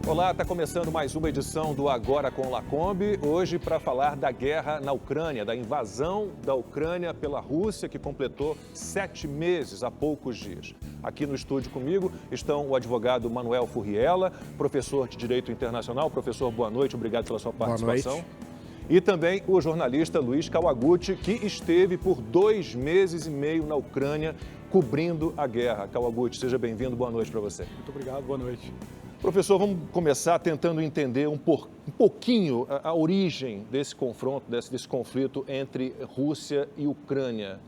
Olá, está começando mais uma edição do Agora com Lacombe, hoje para falar da guerra na Ucrânia, da invasão da Ucrânia pela Rússia, que completou 7 meses há poucos dias. Aqui no estúdio comigo estão o advogado Manuel Furriela, professor de Direito Internacional. Professor, boa noite, obrigado pela sua participação. Boa noite. E também o jornalista Luiz Kawaguchi, que esteve por 2 meses e meio na Ucrânia cobrindo a guerra. Kawaguchi, seja bem-vindo, boa noite para você. Muito obrigado, boa noite. Professor, vamos começar tentando entender um pouquinho a origem desse confronto, desse conflito entre Rússia e Ucrânia.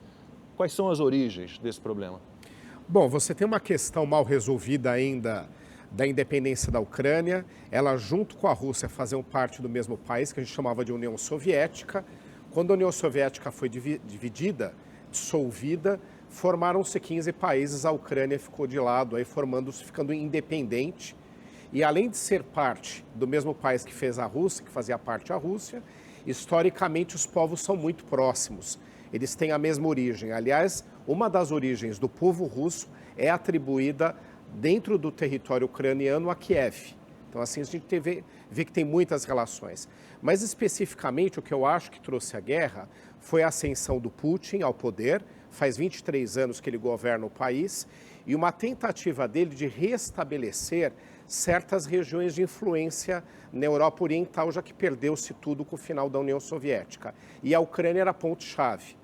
Quais são as origens desse problema? Bom, você tem uma questão mal resolvida ainda da independência da Ucrânia. Ela, junto com a Rússia, faziam parte do mesmo país, que a gente chamava de União Soviética. Quando a União Soviética foi dividida, dissolvida, formaram-se 15 países, a Ucrânia ficou de lado, aí ficando independente. E além de ser parte do mesmo país que fez a Rússia, que fazia parte da Rússia, historicamente os povos são muito próximos. Eles têm a mesma origem. Aliás, uma das origens do povo russo é atribuída dentro do território ucraniano a Kiev. Então, assim, a gente vê que tem muitas relações. Mas, especificamente, o que eu acho que trouxe a guerra foi a ascensão do Putin ao poder. Faz 23 anos que ele governa o país e uma tentativa dele de restabelecer certas regiões de influência na Europa Oriental, já que perdeu-se tudo com o final da União Soviética. E a Ucrânia era ponto-chave.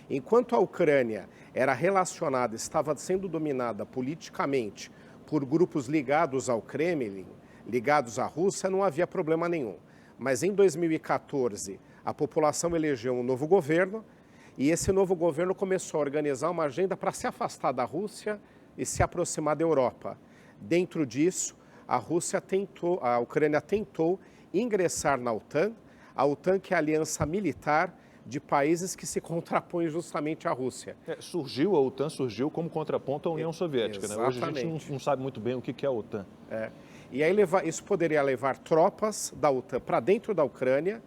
Enquanto a Ucrânia era relacionada, estava sendo dominada politicamente por grupos ligados ao Kremlin, ligados à Rússia, não havia problema nenhum. Mas em 2014, a população elegeu um novo governo e esse novo governo começou a organizar uma agenda para se afastar da Rússia e se aproximar da Europa. Dentro disso, a Ucrânia tentou ingressar na OTAN, a OTAN que é a aliança militar de países que se contrapõem justamente à Rússia. A OTAN surgiu como contraponto à União Soviética, né? Hoje a gente não sabe muito bem o que é a OTAN. E aí isso poderia levar tropas da OTAN para dentro da Ucrânia,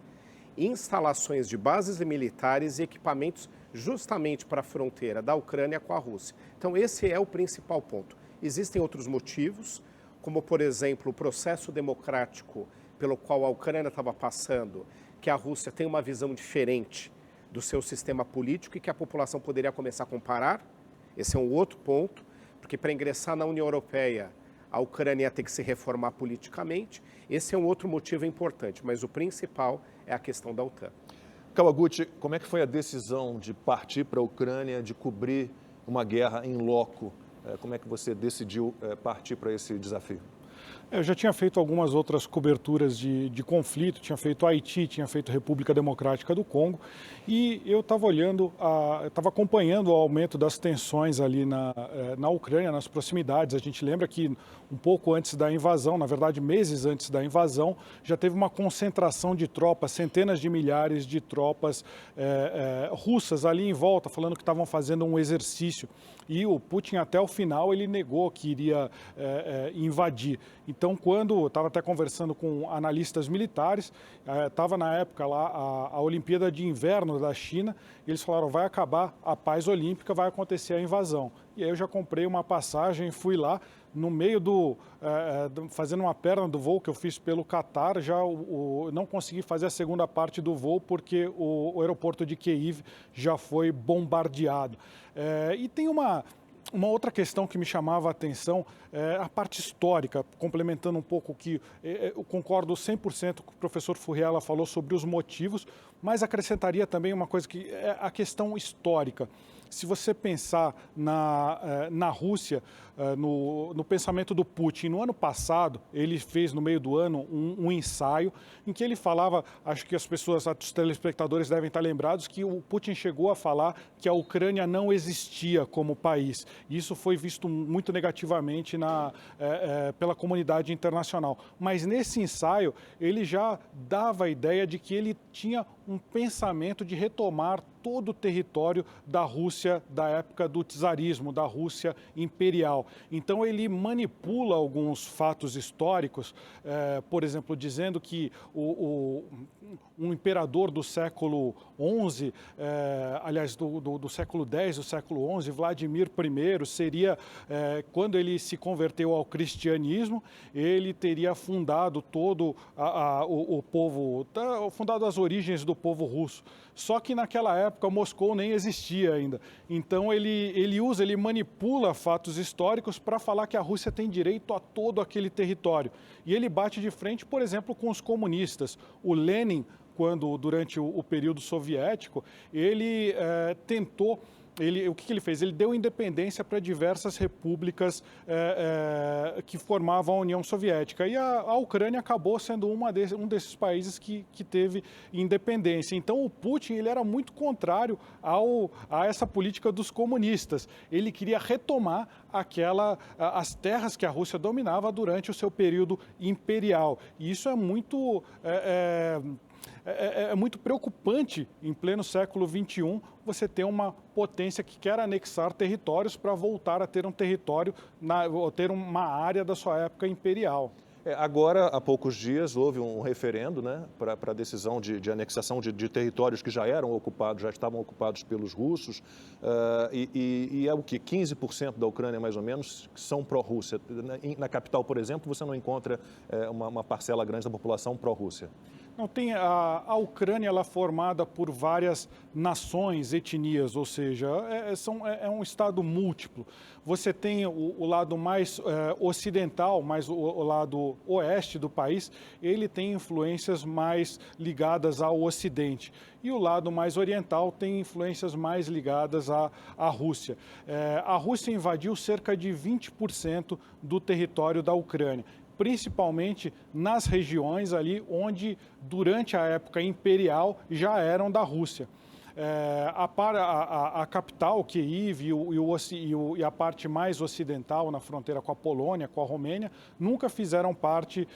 instalações de bases militares e equipamentos justamente para a fronteira da Ucrânia com a Rússia. Então esse é o principal ponto. Existem outros motivos, como, por exemplo, o processo democrático pelo qual a Ucrânia estava passando, que a Rússia tem uma visão diferente do seu sistema político e que a população poderia começar a comparar. Esse é um outro ponto, porque para ingressar na União Europeia, a Ucrânia ia ter que se reformar politicamente. Esse é um outro motivo importante, mas o principal é a questão da OTAN. Kawaguchi, como é que foi a decisão de partir para a Ucrânia, de cobrir uma guerra em loco? Como é que você decidiu partir para esse desafio? Eu já tinha feito algumas outras coberturas de conflito, tinha feito Haiti, tinha feito República Democrática do Congo, e eu estava estava acompanhando o aumento das tensões ali na Ucrânia, nas proximidades. A gente lembra que um pouco antes da invasão, na verdade meses antes da invasão, já teve uma concentração de tropas, centenas de milhares de tropas russas ali em volta, falando que estavam fazendo um exercício. E o Putin, até o final, ele negou que iria invadir. Então, quando eu estava até conversando com analistas militares, estava na época lá a Olimpíada de Inverno da China, e eles falaram, vai acabar a paz olímpica, vai acontecer a invasão. E aí eu já comprei uma passagem, fui lá, no meio fazendo uma perna do voo que eu fiz pelo Catar, não consegui fazer a segunda parte do voo porque o aeroporto de Kyiv já foi bombardeado. E tem uma outra questão que me chamava a atenção, a parte histórica, complementando um pouco o que eu concordo 100% com o professor Furriela falou sobre os motivos, mas acrescentaria também uma coisa que é a questão histórica. Se você pensar na Rússia, no pensamento do Putin, no ano passado, ele fez no meio do ano um ensaio em que ele falava, acho que os telespectadores devem estar lembrados, que o Putin chegou a falar que a Ucrânia não existia como país. Isso foi visto muito negativamente pela comunidade internacional. Mas nesse ensaio, ele já dava a ideia de que ele tinha um pensamento de retomar todo o território da Rússia da época do czarismo, da Rússia imperial. Então ele manipula alguns fatos históricos, por exemplo, dizendo que um imperador do século XI, aliás, do século X, do século XI, Vladimir I, seria, quando ele se converteu ao cristianismo, ele teria fundado todo o povo, fundado as origens do povo russo. Só que naquela época Moscou nem existia ainda. Então ele manipula fatos históricos para falar que a Rússia tem direito a todo aquele território. E ele bate de frente, por exemplo, com os comunistas. O Lenin, durante o período soviético, ele tentou... O que ele fez? Ele deu independência para diversas repúblicas que formavam a União Soviética. E a Ucrânia acabou sendo um desses países que teve independência. Então, o Putin ele era muito contrário a essa política dos comunistas. Ele queria retomar as terras que a Rússia dominava durante o seu período imperial. E isso é muito... É muito preocupante, em pleno século XXI, você ter uma potência que quer anexar territórios para voltar a ter um território, ter uma área da sua época imperial. Agora, há poucos dias, houve um referendo, né, para a decisão de anexação de territórios que já estavam ocupados pelos russos, e é o que? 15% da Ucrânia, mais ou menos, são pró-Rússia. Na capital, por exemplo, você não encontra uma parcela grande da população pró-Rússia. Não, tem a Ucrânia ela é formada por várias nações, etnias, ou seja, é um estado múltiplo. Você tem o lado mais ocidental, mais o lado oeste do país, ele tem influências mais ligadas ao Ocidente. E o lado mais oriental tem influências mais ligadas à Rússia. A Rússia invadiu cerca de 20% do território da Ucrânia, principalmente nas regiões ali onde, durante a época imperial, já eram da Rússia. A capital, Kiev, e a parte mais ocidental, na fronteira com a Polônia, com a Romênia, nunca fizeram parte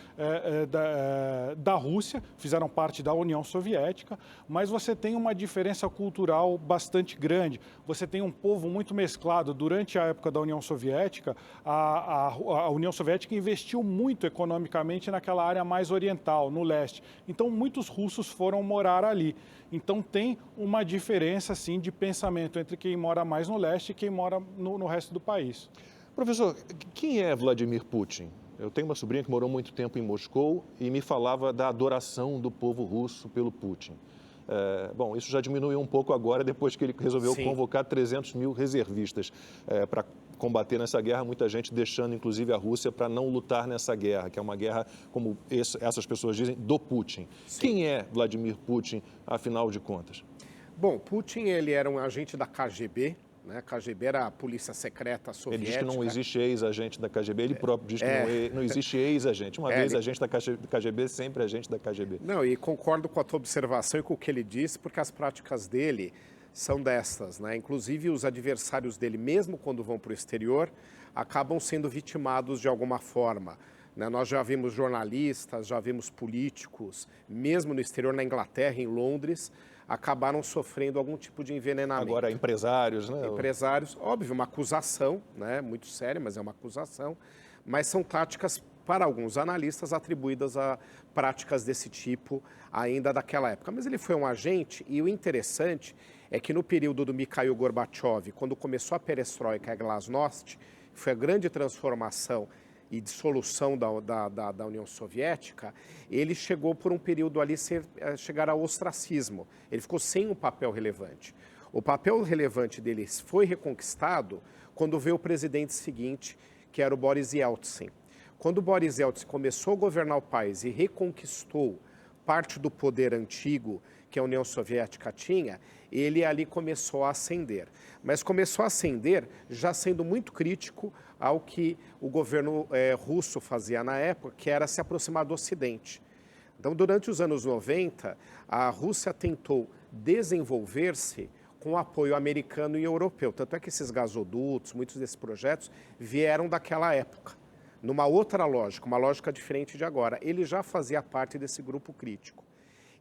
da Rússia, fizeram parte da União Soviética, mas você tem uma diferença cultural bastante grande. Você tem um povo muito mesclado. Durante a época da União Soviética, a União Soviética investiu muito economicamente naquela área mais oriental, no leste. Então, muitos russos foram morar ali. Então, tem uma diferença, sim, de pensamento entre quem mora mais no leste e quem mora no resto do país. Professor, quem é Vladimir Putin? Eu tenho uma sobrinha que morou muito tempo em Moscou e me falava da adoração do povo russo pelo Putin. Bom, isso já diminuiu um pouco agora, depois que ele resolveu convocar 300 mil reservistas para combater nessa guerra, muita gente deixando, inclusive, a Rússia para não lutar nessa guerra, que é uma guerra, como essas pessoas dizem, do Putin. Sim. Quem é Vladimir Putin, afinal de contas? Bom, Putin ele era um agente da KGB, né? A KGB era a polícia secreta soviética. Ele diz que não existe ex-agente da KGB, ele próprio diz que não existe ex-agente. Uma vez agente da KGB, sempre agente da KGB. Não, e concordo com a tua observação e com o que ele disse, porque as práticas dele são dessas, né? Inclusive os adversários dele, mesmo quando vão para o exterior, acabam sendo vitimados de alguma forma. Nós já vimos jornalistas, já vimos políticos, mesmo no exterior, na Inglaterra, em Londres, acabaram sofrendo algum tipo de envenenamento. Agora, empresários, né? Empresários, óbvio, uma acusação, né? Muito séria, mas é uma acusação. Mas são táticas, para alguns analistas, atribuídas a práticas desse tipo ainda daquela época. Mas ele foi um agente e o interessante é que no período do Mikhail Gorbachev, quando começou a perestroika e a glasnost, foi a grande transformação e dissolução da União Soviética, ele chegou por um período ali chegar ao ostracismo. Ele ficou sem um papel relevante. O papel relevante dele foi reconquistado quando veio o presidente seguinte, que era o Boris Yeltsin. Quando o Boris Yeltsin começou a governar o país e reconquistou parte do poder antigo que a União Soviética tinha, ele ali começou a ascender. Mas começou a ascender já sendo muito crítico ao que o governo russo fazia na época, que era se aproximar do Ocidente. Então, durante os anos 90, a Rússia tentou desenvolver-se com apoio americano e europeu. Tanto é que esses gasodutos, muitos desses projetos, vieram daquela época, numa outra lógica, uma lógica diferente de agora. Ele já fazia parte desse grupo crítico.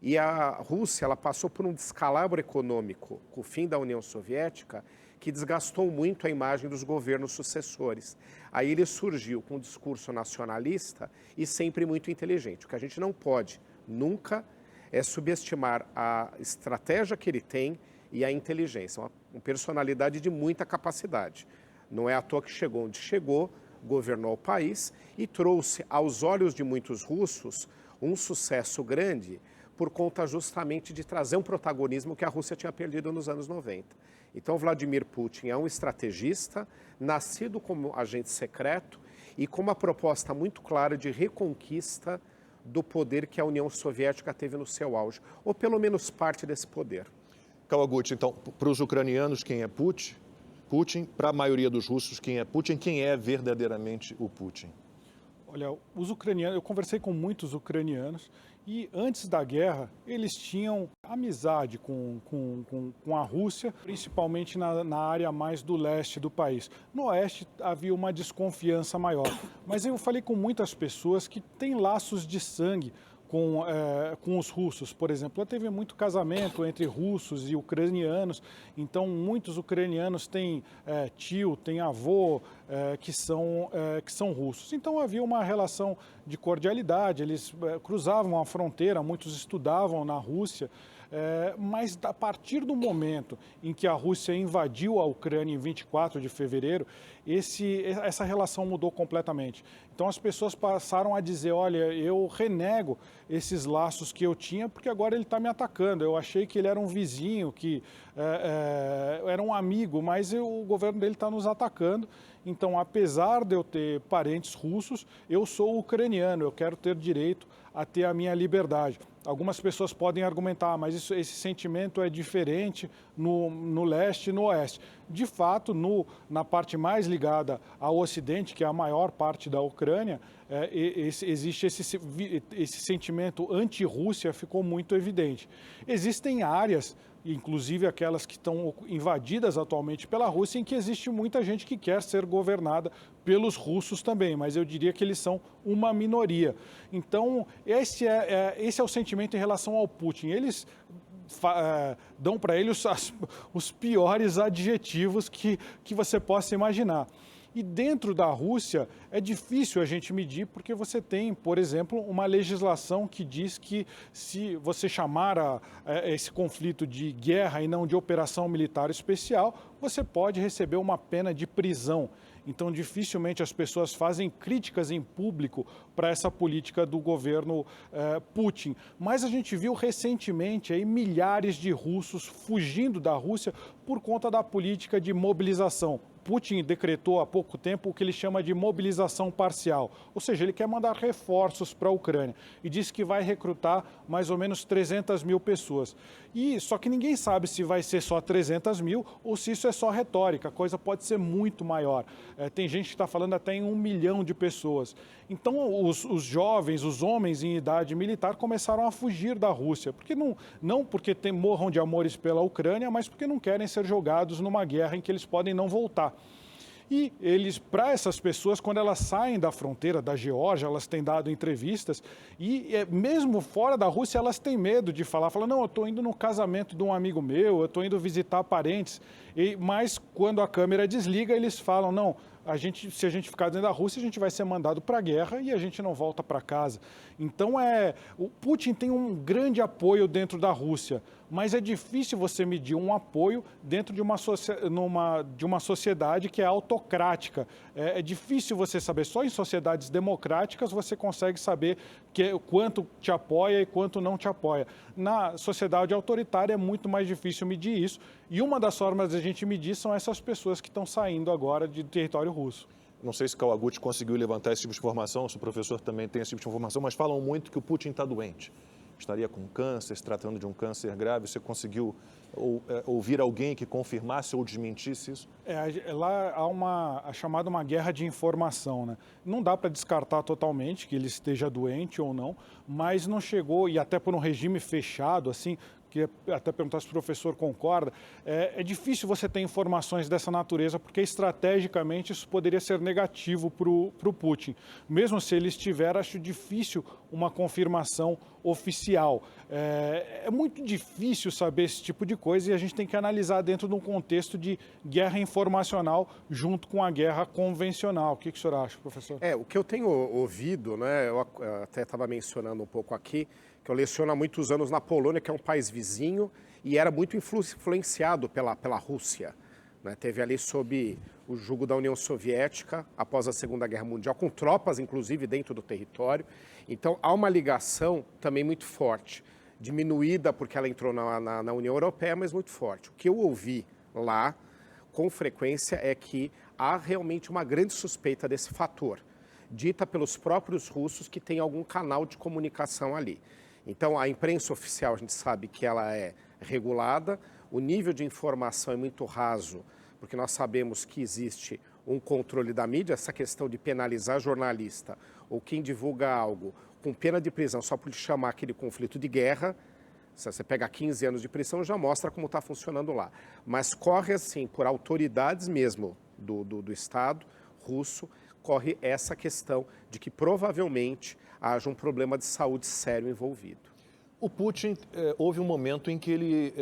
E a Rússia ela passou por um descalabro econômico com o fim da União Soviética que desgastou muito a imagem dos governos sucessores. Aí ele surgiu com um discurso nacionalista e sempre muito inteligente. O que a gente não pode nunca é subestimar a estratégia que ele tem e a inteligência. Uma personalidade de muita capacidade. Não é à toa que chegou onde chegou, governou o país e trouxe aos olhos de muitos russos um sucesso grande por conta justamente de trazer um protagonismo que a Rússia tinha perdido nos anos 90. Então, Vladimir Putin é um estrategista, nascido como agente secreto e com uma proposta muito clara de reconquista do poder que a União Soviética teve no seu auge, ou pelo menos parte desse poder. Kawaguchi, então, para os ucranianos, quem é Putin? Putin, para a maioria dos russos, quem é Putin? Quem é verdadeiramente o Putin? Olha, os ucranianos, eu conversei com muitos ucranianos e antes da guerra eles tinham amizade com a Rússia, principalmente na área mais do leste do país. No oeste havia uma desconfiança maior, mas eu falei com muitas pessoas que têm laços de sangue com os russos, por exemplo. Teve muito casamento entre russos e ucranianos, então muitos ucranianos têm tio, têm avô que são russos. Então havia uma relação de cordialidade, eles cruzavam a fronteira, muitos estudavam na Rússia, mas a partir do momento em que a Rússia invadiu a Ucrânia em 24 de fevereiro, essa relação mudou completamente. Então as pessoas passaram a dizer, olha, eu renego esses laços que eu tinha porque agora ele está me atacando. Eu achei que ele era um vizinho, que era um amigo, mas o governo dele está nos atacando. Então, apesar de eu ter parentes russos, eu sou ucraniano, eu quero ter direito a ter a minha liberdade. Algumas pessoas podem argumentar, mas esse sentimento é diferente no leste e no oeste. De fato, na parte mais ligada ao ocidente, que é a maior parte da Ucrânia, existe esse sentimento anti-Rússia, ficou muito evidente. Existem áreas, inclusive aquelas que estão invadidas atualmente pela Rússia, em que existe muita gente que quer ser governada pelos russos também, mas eu diria que eles são uma minoria. Então, esse é o sentimento em relação ao Putin. Eles dão para ele os piores adjetivos que você possa imaginar. E dentro da Rússia é difícil a gente medir porque você tem, por exemplo, uma legislação que diz que se você chamar esse conflito de guerra e não de operação militar especial, você pode receber uma pena de prisão. Então, dificilmente as pessoas fazem críticas em público para essa política do governo Putin. Mas a gente viu recentemente aí milhares de russos fugindo da Rússia por conta da política de mobilização. Putin decretou há pouco tempo o que ele chama de mobilização parcial, ou seja, ele quer mandar reforços para a Ucrânia e diz que vai recrutar mais ou menos 300 mil pessoas. Só que ninguém sabe se vai ser só 300 mil ou se isso é só retórica, a coisa pode ser muito maior. Tem gente que está falando até em 1 milhão de pessoas. Então os jovens, os homens em idade militar começaram a fugir da Rússia, porque não porque morram de amores pela Ucrânia, mas porque não querem ser jogados numa guerra em que eles podem não voltar. E para essas pessoas, quando elas saem da fronteira da Geórgia, elas têm dado entrevistas e mesmo fora da Rússia elas têm medo de falar, não, eu estou indo no casamento de um amigo meu, eu estou indo visitar parentes, mas quando a câmera desliga eles falam, não, se a gente ficar dentro da Rússia, a gente vai ser mandado para a guerra e a gente não volta para casa. Então, o Putin tem um grande apoio dentro da Rússia, mas é difícil você medir um apoio dentro de uma sociedade que é autocrática. É difícil você saber, só em sociedades democráticas você consegue saber quanto te apoia e quanto não te apoia. Na sociedade autoritária é muito mais difícil medir isso, e uma das formas de a gente medir são essas pessoas que estão saindo agora de território russo. Não sei se Kawaguchi conseguiu levantar esse tipo de informação, se o professor também tem esse tipo de informação, mas falam muito que o Putin está doente. Estaria com câncer, se tratando de um câncer grave. Você conseguiu ouvir alguém que confirmasse ou desmentisse isso? Lá há chamada uma guerra de informação, né? Não dá para descartar totalmente que ele esteja doente ou não, mas não chegou, e até por um regime fechado, assim, queria até perguntar se o professor concorda, é difícil você ter informações dessa natureza, porque estrategicamente isso poderia ser negativo para o Putin. Mesmo se ele estiver, acho difícil uma confirmação oficial. É muito difícil saber esse tipo de coisa e a gente tem que analisar dentro de um contexto de guerra informacional junto com a guerra convencional. O que o senhor acha, professor? O que eu tenho ouvido, né, eu até estava mencionando um pouco aqui, que que eu leciono há muitos anos na Polônia, que é um país vizinho, e era muito influenciado pela Rússia, né? Teve ali sob o jugo da União Soviética, após a Segunda Guerra Mundial, com tropas, inclusive, dentro do território. Então, há uma ligação também muito forte, diminuída porque ela entrou na União Europeia, mas muito forte. O que eu ouvi lá, com frequência, é que há realmente uma grande suspeita desse fator, dita pelos próprios russos que tem algum canal de comunicação ali. Então, a imprensa oficial, a gente sabe que ela é regulada, o nível de informação é muito raso, porque nós sabemos que existe um controle da mídia, essa questão de penalizar jornalista ou quem divulga algo com pena de prisão só por lhe chamar aquele conflito de guerra. Se você pega 15 anos de prisão, já mostra como está funcionando lá. Mas corre, assim, por autoridades mesmo do Estado russo, corre essa questão de que provavelmente haja um problema de saúde sério envolvido. O Putin, houve um momento em que ele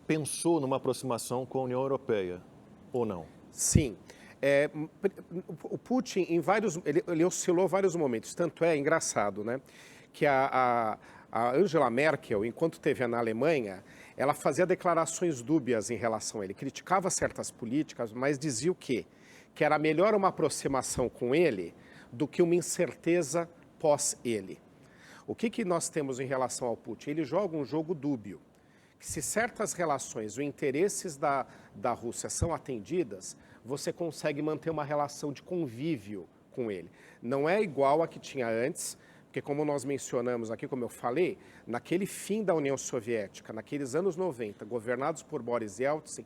pensou numa aproximação com a União Europeia, ou não? Sim. O Putin, ele oscilou vários momentos. Tanto é engraçado, né, que a Angela Merkel, enquanto esteve na Alemanha, ela fazia declarações dúbias em relação a ele. Criticava certas políticas, mas dizia o quê? Que era melhor uma aproximação com ele do que uma incerteza pós ele. O que nós temos em relação ao Putin? Ele joga um jogo dúbio, que se certas relações ou interesses da Rússia são atendidas, você consegue manter uma relação de convívio com ele. Não é igual a que tinha antes, porque como nós mencionamos aqui, como eu falei, naquele fim da União Soviética, naqueles anos 90, governados por Boris Yeltsin,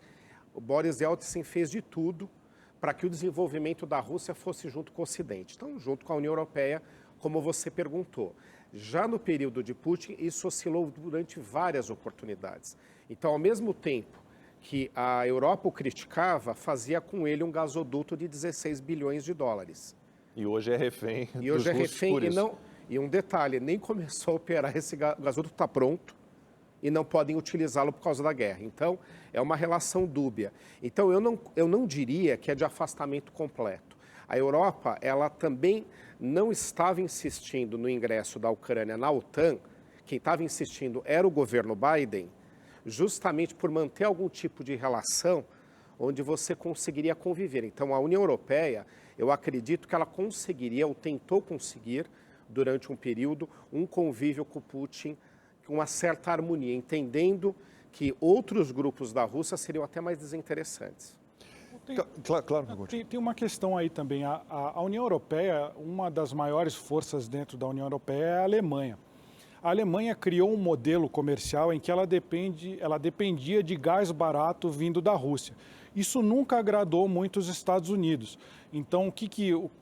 o Boris Yeltsin fez de tudo para que o desenvolvimento da Rússia fosse junto com o Ocidente. Então, junto com a União Europeia, como você perguntou. Já no período de Putin, isso oscilou durante várias oportunidades. Então, ao mesmo tempo que a Europa o criticava, fazia com ele um gasoduto de 16 bilhões de dólares. E hoje é refém E hoje dos é russos refém, por isso. e um detalhe, nem começou a operar, esse gasoduto está pronto e não podem utilizá-lo por causa da guerra. Então, é uma relação dúbia. Então, eu não diria que é de afastamento completo. A Europa, ela também não estava insistindo no ingresso da Ucrânia na OTAN, quem estava insistindo era o governo Biden, justamente por manter algum tipo de relação onde você conseguiria conviver. Então, a União Europeia, eu acredito que ela conseguiria, ou tentou conseguir, durante um período, um convívio com Putin, com uma certa harmonia, entendendo que outros grupos da Rússia seriam até mais desinteressantes. Claro. Tem uma questão aí também. A União Europeia, uma das maiores forças dentro da União Europeia é a Alemanha. A Alemanha criou um modelo comercial em que ela dependia de gás barato vindo da Rússia. Isso nunca agradou muito os Estados Unidos. Então,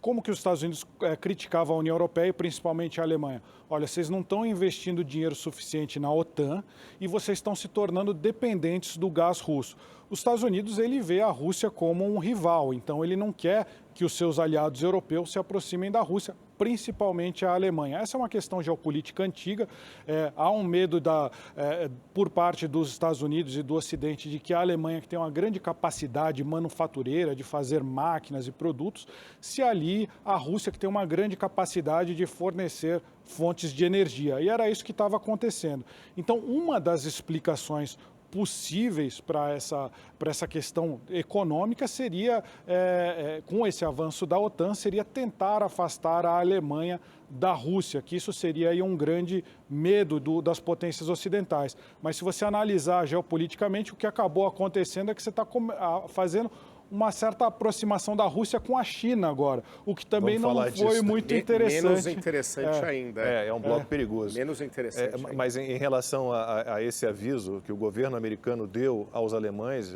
como que os Estados Unidos criticavam a União Europeia e principalmente a Alemanha? Olha, vocês não estão investindo dinheiro suficiente na OTAN e vocês estão se tornando dependentes do gás russo. Os Estados Unidos, ele vê a Rússia como um rival, então ele não quer que os seus aliados europeus se aproximem da Rússia, principalmente a Alemanha. Essa é uma questão geopolítica antiga. Há um medo por parte dos Estados Unidos e do Ocidente de que a Alemanha, que tem uma grande capacidade manufatureira de fazer máquinas e produtos, se alie à Rússia, que tem uma grande capacidade de fornecer fontes de energia. E era isso que estava acontecendo. Então, uma das explicações possíveis para essa questão econômica seria, com esse avanço da OTAN, seria tentar afastar a Alemanha da Rússia, que isso seria aí um grande medo das potências ocidentais. Mas se você analisar geopoliticamente, o que acabou acontecendo é que você está fazendo uma certa aproximação da Rússia com a China agora, o que também não foi muito interessante. Menos interessante ainda. É um bloco perigoso. Menos interessante ainda. Mas em relação a esse aviso que o governo americano deu aos alemães,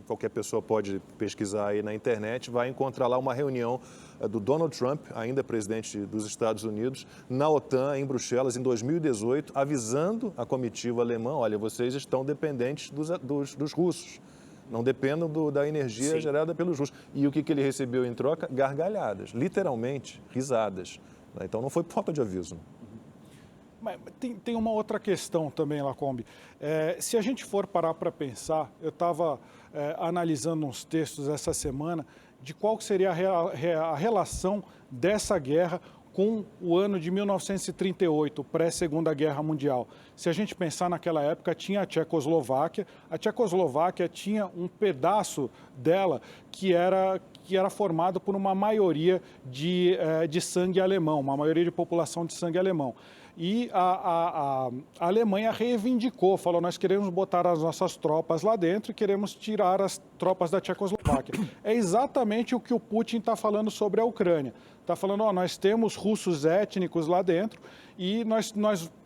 qualquer pessoa pode pesquisar aí na internet, vai encontrar lá uma reunião do Donald Trump, ainda presidente dos Estados Unidos, na OTAN, em Bruxelas, em 2018, avisando a comitiva alemã, olha, vocês estão dependentes dos russos. Não dependam da energia gerada pelos russos. E o que ele recebeu em troca? Gargalhadas, literalmente, risadas. Então não foi por falta de aviso. Mas tem uma outra questão também, Lacombe. Se a gente for parar para pensar, eu estava analisando uns textos essa semana de qual seria a relação dessa guerra com o ano de 1938, pré-Segunda Guerra Mundial. Se a gente pensar naquela época, tinha a Tchecoslováquia tinha um pedaço dela que era formado por uma maioria de sangue alemão, uma maioria de população de sangue alemão. E a Alemanha reivindicou, falou, nós queremos botar as nossas tropas lá dentro e queremos tirar as tropas da Tchecoslováquia. É exatamente o que o Putin está falando sobre a Ucrânia. Está falando, nós temos russos étnicos lá dentro e nós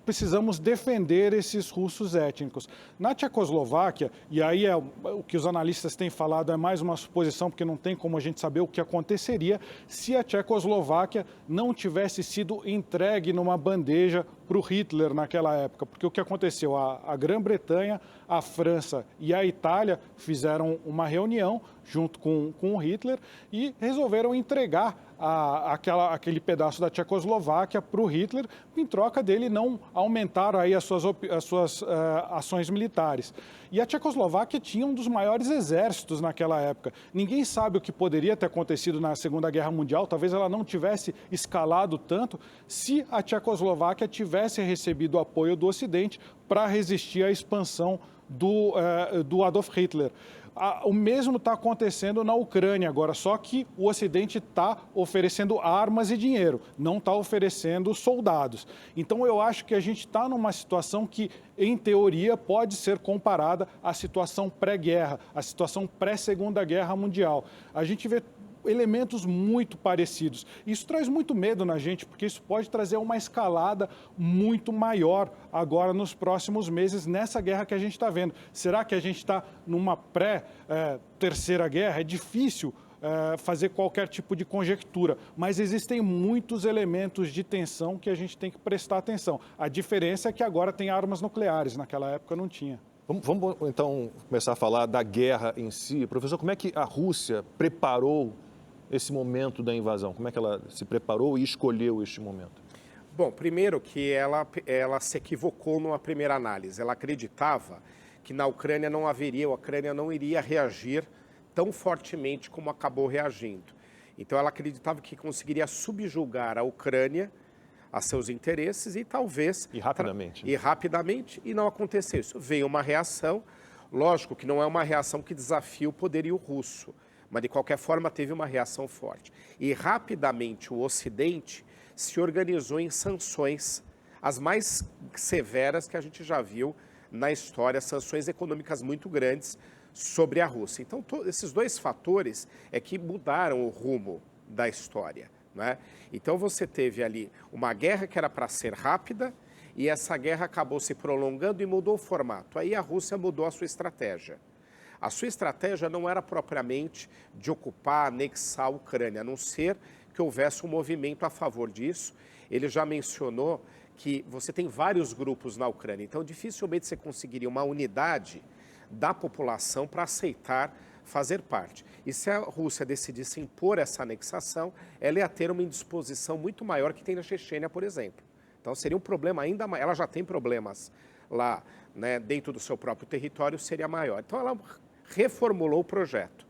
precisamos defender esses russos étnicos. Na Tchecoslováquia, e aí o que os analistas têm falado é mais uma suposição, porque não tem como a gente saber o que aconteceria se a Tchecoslováquia não tivesse sido entregue numa bandeja para o Hitler naquela época. Porque o que aconteceu? A Grã-Bretanha, a França e a Itália fizeram uma reunião junto com o Hitler e resolveram entregar aquele pedaço da Tchecoslováquia para o Hitler, em troca dele não aumentar aí as suas ações militares. E a Tchecoslováquia tinha um dos maiores exércitos naquela época. Ninguém sabe o que poderia ter acontecido na Segunda Guerra Mundial, talvez ela não tivesse escalado tanto se a Tchecoslováquia tivesse recebido o apoio do Ocidente para resistir à expansão do Adolf Hitler. O mesmo está acontecendo na Ucrânia agora, só que o Ocidente está oferecendo armas e dinheiro, não está oferecendo soldados. Então eu acho que a gente está numa situação que, em teoria, pode ser comparada à situação pré-guerra, à situação pré-Segunda Guerra Mundial. A gente vê elementos muito parecidos. Isso traz muito medo na gente, porque isso pode trazer uma escalada muito maior agora nos próximos meses nessa guerra que a gente está vendo. Será que a gente está numa pré-terceira guerra? É difícil fazer qualquer tipo de conjectura, mas existem muitos elementos de tensão que a gente tem que prestar atenção. A diferença é que agora tem armas nucleares, naquela época não tinha. Vamos então começar a falar da guerra em si. Professor, como é que a Rússia preparou esse momento da invasão? Como é que ela se preparou e escolheu este momento? Bom, primeiro que ela se equivocou numa primeira análise. Ela acreditava que na Ucrânia a Ucrânia não iria reagir tão fortemente como acabou reagindo. Então ela acreditava que conseguiria subjugar a Ucrânia a seus interesses e talvez... E rapidamente. E não aconteceu isso. Veio uma reação, lógico que não é uma reação que desafia o poderio russo, mas de qualquer forma teve uma reação forte. E rapidamente o Ocidente se organizou em sanções, as mais severas que a gente já viu na história, sanções econômicas muito grandes sobre a Rússia. Então esses dois fatores é que mudaram o rumo da história, né? Então você teve ali uma guerra que era para ser rápida e essa guerra acabou se prolongando e mudou o formato. Aí a Rússia mudou a sua estratégia. A sua estratégia não era propriamente de ocupar, anexar a Ucrânia, a não ser que houvesse um movimento a favor disso. Ele já mencionou que você tem vários grupos na Ucrânia, então dificilmente você conseguiria uma unidade da população para aceitar fazer parte. E se a Rússia decidisse impor essa anexação, ela ia ter uma indisposição muito maior que tem na Chechênia, por exemplo. Então seria um problema ainda maior, ela já tem problemas lá, né, dentro do seu próprio território, seria maior. Então ela reformulou o projeto.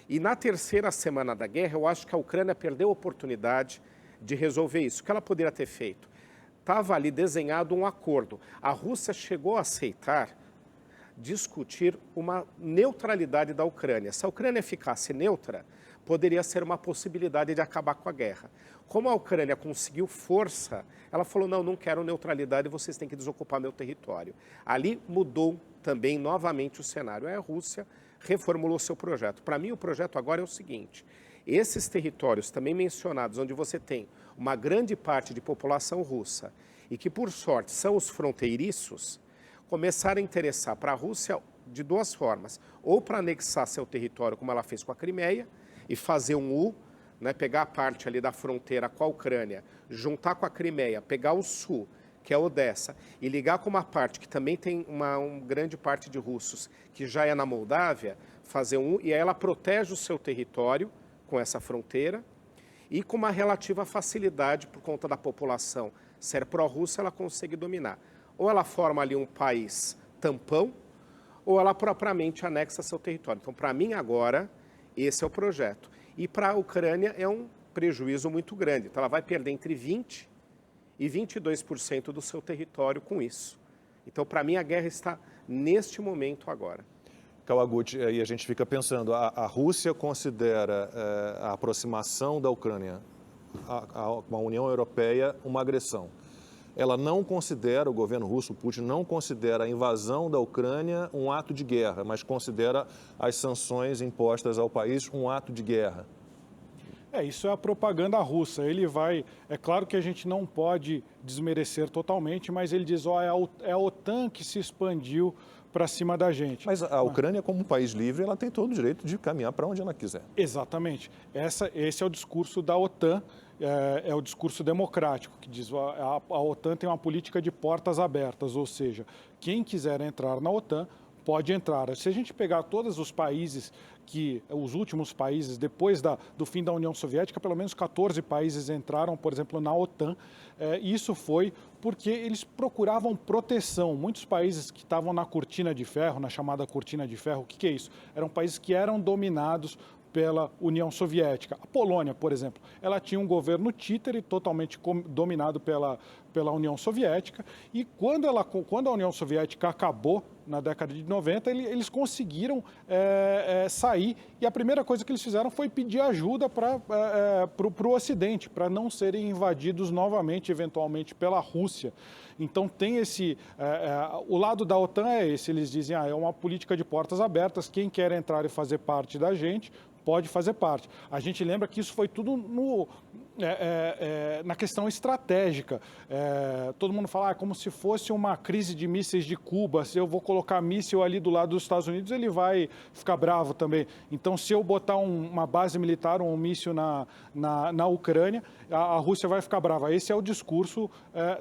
E na terceira semana da guerra, eu acho que a Ucrânia perdeu a oportunidade de resolver isso. O que ela poderia ter feito? Estava ali desenhado um acordo. A Rússia chegou a aceitar discutir uma neutralidade da Ucrânia. Se a Ucrânia ficasse neutra, poderia ser uma possibilidade de acabar com a guerra. Como a Ucrânia conseguiu força, ela falou, não quero neutralidade, vocês têm que desocupar meu território. Ali mudou também novamente o cenário. Aí a Rússia reformulou seu projeto. Para mim, o projeto agora é o seguinte: esses territórios também mencionados, onde você tem uma grande parte de população russa e que, por sorte, são os fronteiriços, começaram a interessar para a Rússia de duas formas. Ou para anexar seu território, como ela fez com a Crimeia, e fazer um U, né, pegar a parte ali da fronteira com a Ucrânia, juntar com a Crimeia, pegar o sul, que é Odessa, e ligar com uma parte que também tem uma grande parte de russos, que já é na Moldávia, fazer um U, e aí ela protege o seu território com essa fronteira, e com uma relativa facilidade, por conta da população ser pró-russa, ela consegue dominar. Ou ela forma ali um país tampão, ou ela propriamente anexa seu território. Então, para mim, agora, esse é o projeto. E para a Ucrânia é um prejuízo muito grande. Então, ela vai perder entre 20% e 22% do seu território com isso. Então, para mim, a guerra está neste momento agora. Kawaguchi, aí a gente fica pensando, a Rússia considera a aproximação da Ucrânia à União Europeia uma agressão. Ela não considera, o governo russo, Putin, não considera a invasão da Ucrânia um ato de guerra, mas considera as sanções impostas ao país um ato de guerra. Isso é a propaganda russa. Ele vai... É claro que a gente não pode desmerecer totalmente, mas ele diz, é a OTAN que se expandiu para cima da gente. Mas a Ucrânia, como um país livre, ela tem todo o direito de caminhar para onde ela quiser. Exatamente. Esse é o discurso da OTAN, é o discurso democrático, que diz a OTAN tem uma política de portas abertas, ou seja, quem quiser entrar na OTAN pode entrar. Se a gente pegar todos os países, os últimos países, depois do fim da União Soviética, pelo menos 14 países entraram, por exemplo, na OTAN. Isso foi porque eles procuravam proteção. Muitos países que estavam na cortina de ferro, na chamada cortina de ferro, o que é isso? Eram países que eram dominados pela União Soviética. A Polônia, por exemplo, ela tinha um governo títere totalmente dominado pela União Soviética, e quando a União Soviética acabou, na década de 90, eles conseguiram sair, e a primeira coisa que eles fizeram foi pedir ajuda para o Ocidente, para não serem invadidos novamente, eventualmente, pela Rússia. Então tem o lado da OTAN é esse, eles dizem, é uma política de portas abertas, quem quer entrar e fazer parte da gente, pode fazer parte. A gente lembra que isso foi tudo na questão estratégica. Todo mundo fala como se fosse uma crise de mísseis de Cuba. Se eu vou colocar míssil ali do lado dos Estados Unidos, ele vai ficar bravo também. Então, se eu botar uma base militar, um míssil na Ucrânia, a Rússia vai ficar brava. Esse é o discurso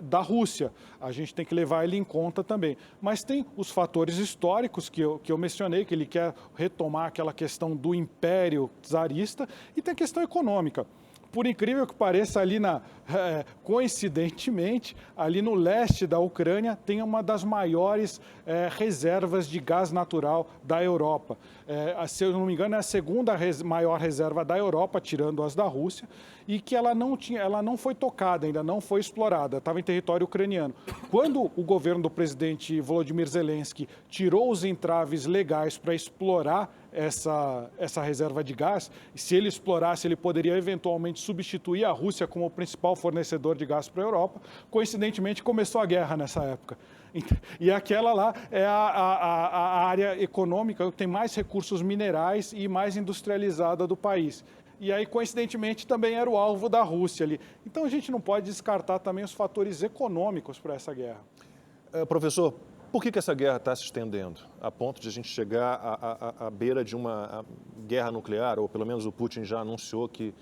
da Rússia. A gente tem que levar ele em conta também. Mas tem os fatores históricos que eu mencionei, que ele quer retomar aquela questão do império czarista, e tem a questão econômica. Por incrível que pareça, coincidentemente, ali no leste da Ucrânia, tem uma das maiores reservas de gás natural da Europa. Se eu não me engano, é a segunda maior reserva da Europa, tirando as da Rússia, e que ela não foi tocada, ainda não foi explorada, estava em território ucraniano. Quando o governo do presidente Volodymyr Zelensky tirou os entraves legais para explorar essa reserva de gás, e se ele explorasse, ele poderia eventualmente substituir a Rússia como o principal fornecedor de gás para a Europa. Coincidentemente, começou a guerra nessa época. E aquela lá é a área econômica que tem mais recursos minerais e mais industrializada do país. E aí, coincidentemente, também era o alvo da Rússia ali. Então, a gente não pode descartar também os fatores econômicos para essa guerra. Professor, por que essa guerra está se estendendo a ponto de a gente chegar à beira de uma guerra nuclear, ou pelo menos o Putin já anunciou que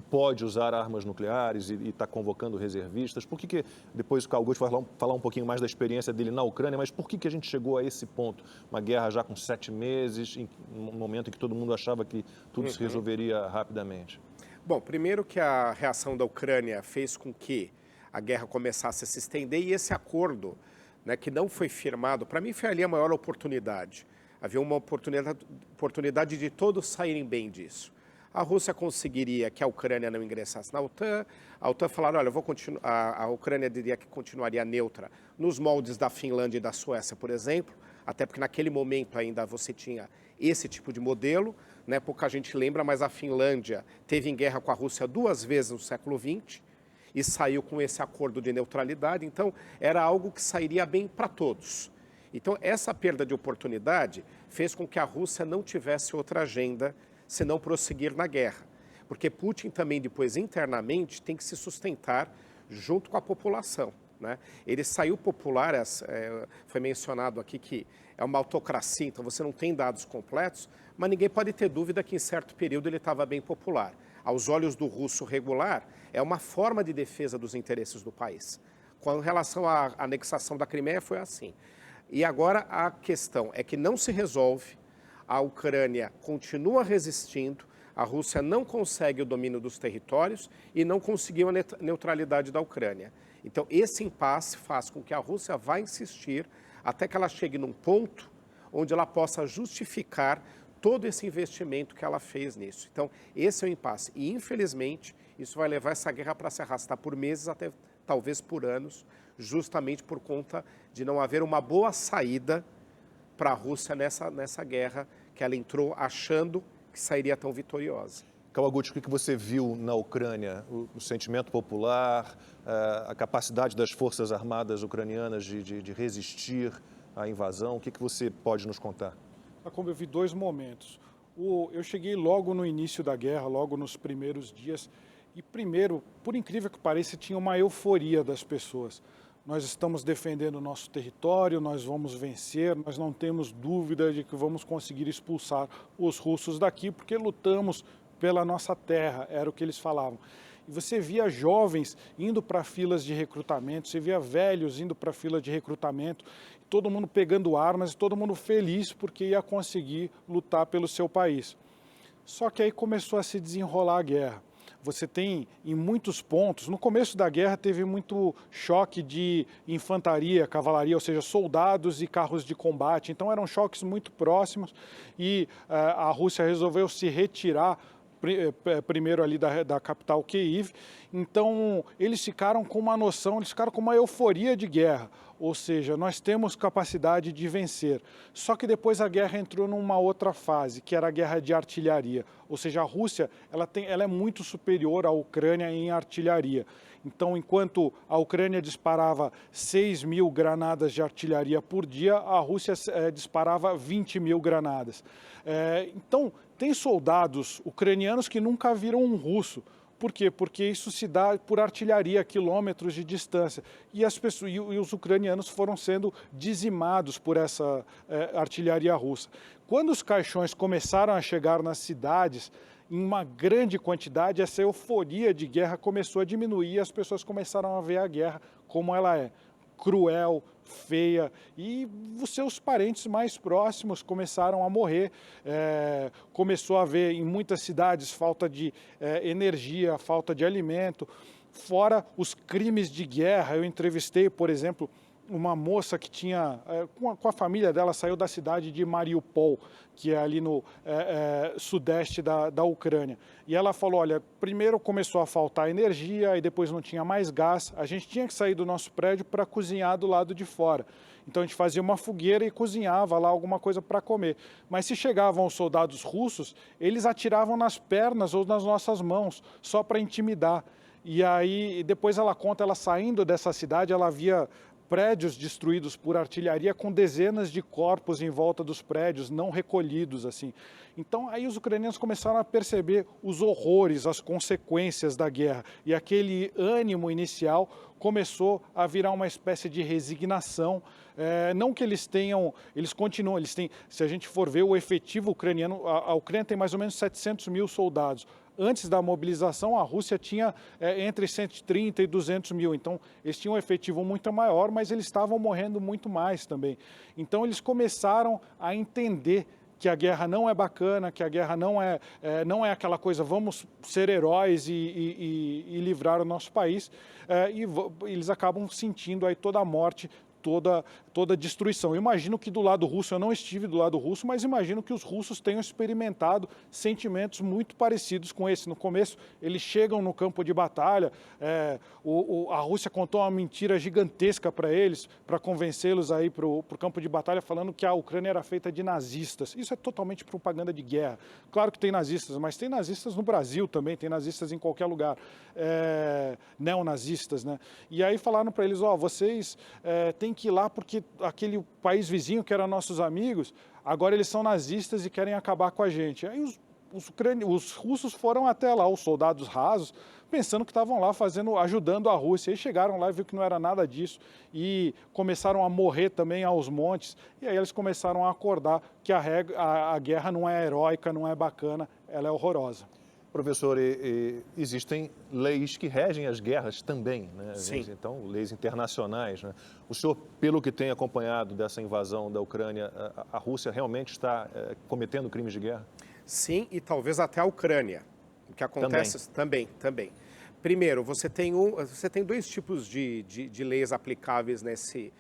pode usar armas nucleares e está convocando reservistas? Por que depois o Kawaguchi vai falar um pouquinho mais da experiência dele na Ucrânia, mas por que a gente chegou a esse ponto? Uma guerra já com 7 meses, em um momento em que todo mundo achava que tudo se resolveria rapidamente. Bom, primeiro que a reação da Ucrânia fez com que a guerra começasse a se estender, e esse acordo, que não foi firmado, para mim foi ali a maior oportunidade. Havia uma oportunidade de todos saírem bem disso. A Rússia conseguiria que a Ucrânia não ingressasse na OTAN, a OTAN falaria, olha, a Ucrânia diria que continuaria neutra nos moldes da Finlândia e da Suécia, por exemplo, até porque naquele momento ainda você tinha esse tipo de modelo, pouca gente lembra, mas a Finlândia teve em guerra com a Rússia 2 vezes no século XX, e saiu com esse acordo de neutralidade, então era algo que sairia bem para todos. Então essa perda de oportunidade fez com que a Rússia não tivesse outra agenda senão prosseguir na guerra. Porque Putin também depois internamente tem que se sustentar junto com a população. Ele saiu popular, foi mencionado aqui que é uma autocracia, então você não tem dados completos, mas ninguém pode ter dúvida que em certo período ele estava bem popular. Aos olhos do russo regular, é uma forma de defesa dos interesses do país. Com relação à anexação da Crimeia, foi assim. E agora a questão é que não se resolve, a Ucrânia continua resistindo, a Rússia não consegue o domínio dos territórios e não conseguiu a neutralidade da Ucrânia. Então, esse impasse faz com que a Rússia vá insistir até que ela chegue num ponto onde ela possa justificar todo esse investimento que ela fez nisso. Então, esse é o impasse. E, infelizmente, isso vai levar essa guerra para se arrastar por meses, até talvez por anos, justamente por conta de não haver uma boa saída para a Rússia nessa guerra que ela entrou achando que sairia tão vitoriosa. Kawaguchi, o que você viu na Ucrânia? O sentimento popular, a capacidade das forças armadas ucranianas de resistir à invasão? O que você pode nos contar? Como eu vi dois momentos. Eu cheguei logo no início da guerra, logo nos primeiros dias, e primeiro, por incrível que pareça, tinha uma euforia das pessoas. Nós estamos defendendo o nosso território, nós vamos vencer, nós não temos dúvida de que vamos conseguir expulsar os russos daqui, porque lutamos pela nossa terra, era o que eles falavam. E você via jovens indo para filas de recrutamento, você via velhos indo para fila de recrutamento, todo mundo pegando armas e todo mundo feliz porque ia conseguir lutar pelo seu país. Só que aí começou a se desenrolar a guerra. Você tem em muitos pontos, no começo da guerra teve muito choque de infantaria, cavalaria, ou seja, soldados e carros de combate, então eram choques muito próximos e a Rússia resolveu se retirar primeiro ali da capital Kiev, então eles ficaram com uma noção, eles ficaram com uma euforia de guerra, ou seja, nós temos capacidade de vencer. Só que depois a guerra entrou numa outra fase, que era a guerra de artilharia, ou seja, a Rússia ela é muito superior à Ucrânia em artilharia. Então, enquanto a Ucrânia disparava 6.000 granadas de artilharia por dia, a Rússia disparava 20.000 granadas. Então, tem soldados ucranianos que nunca viram um russo. Por quê? Porque isso se dá por artilharia a quilômetros de distância. E os ucranianos foram sendo dizimados por essa artilharia russa. Quando os caixões começaram a chegar nas cidades, em uma grande quantidade, essa euforia de guerra começou a diminuir e as pessoas começaram a ver a guerra como ela é. Cruel, feia, e os seus parentes mais próximos começaram a morrer. Começou a haver em muitas cidades falta de energia, falta de alimento, fora os crimes de guerra. Eu entrevistei, por exemplo, uma moça que tinha, com a família dela, saiu da cidade de Mariupol, que é ali no sudeste da Ucrânia. E ela falou, olha, primeiro começou a faltar energia, e depois não tinha mais gás. A gente tinha que sair do nosso prédio para cozinhar do lado de fora. Então a gente fazia uma fogueira e cozinhava lá alguma coisa para comer. Mas se chegavam os soldados russos, eles atiravam nas pernas ou nas nossas mãos, só para intimidar. E aí, depois ela conta, ela saindo dessa cidade, ela via prédios destruídos por artilharia com dezenas de corpos em volta dos prédios, não recolhidos assim. Então aí os ucranianos começaram a perceber os horrores, as consequências da guerra, e aquele ânimo inicial começou a virar uma espécie de resignação. Não que eles tenham, eles continuam, eles têm, se a gente for ver o efetivo ucraniano, a Ucrânia tem mais ou menos 700.000 soldados. Antes da mobilização, a Rússia tinha entre 130 e 200 mil, então eles tinham um efetivo muito maior, mas eles estavam morrendo muito mais também. Então eles começaram a entender que a guerra não é bacana, que a guerra não é aquela coisa, vamos ser heróis e livrar o nosso país, e eles acabam sentindo aí toda a morte, toda a destruição. Eu imagino que do lado russo, eu não estive do lado russo, mas imagino que os russos tenham experimentado sentimentos muito parecidos com esse. No começo, eles chegam no campo de batalha, a Rússia contou uma mentira gigantesca para eles, para convencê-los aí para o campo de batalha, falando que a Ucrânia era feita de nazistas. Isso é totalmente propaganda de guerra. Claro que tem nazistas, mas tem nazistas no Brasil também, tem nazistas em qualquer lugar, neonazistas, né? E aí falaram para eles, vocês têm que ir lá porque aquele país vizinho que eram nossos amigos, agora eles são nazistas e querem acabar com a gente. Aí os russos foram até lá, os soldados rasos, pensando que estavam lá ajudando a Rússia. E chegaram lá e viram que não era nada disso e começaram a morrer também aos montes. E aí eles começaram a acordar que a guerra não é heróica, não é bacana, ela é horrorosa. Professor, existem leis que regem as guerras também, né? Sim. Então, leis internacionais, né? O senhor, pelo que tem acompanhado dessa invasão da Ucrânia, a Rússia realmente está cometendo crimes de guerra? Sim, e talvez até a Ucrânia. O que acontece também. Primeiro, você tem dois tipos de leis aplicáveis nesse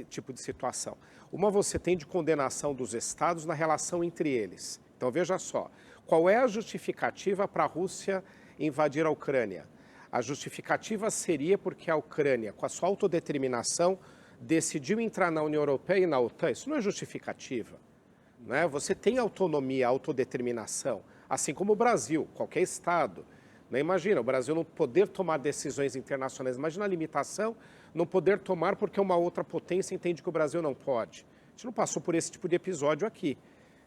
tipo de situação. Uma você tem de condenação dos estados na relação entre eles. Então, veja só. Qual é a justificativa para a Rússia invadir a Ucrânia? A justificativa seria porque a Ucrânia, com a sua autodeterminação, decidiu entrar na União Europeia e na OTAN. Isso não é justificativa, né? Você tem autonomia, autodeterminação, assim como o Brasil, qualquer Estado. Né? Imagina, o Brasil não poder tomar decisões internacionais. Imagina a limitação, não poder tomar porque uma outra potência entende que o Brasil não pode. A gente não passou por esse tipo de episódio aqui.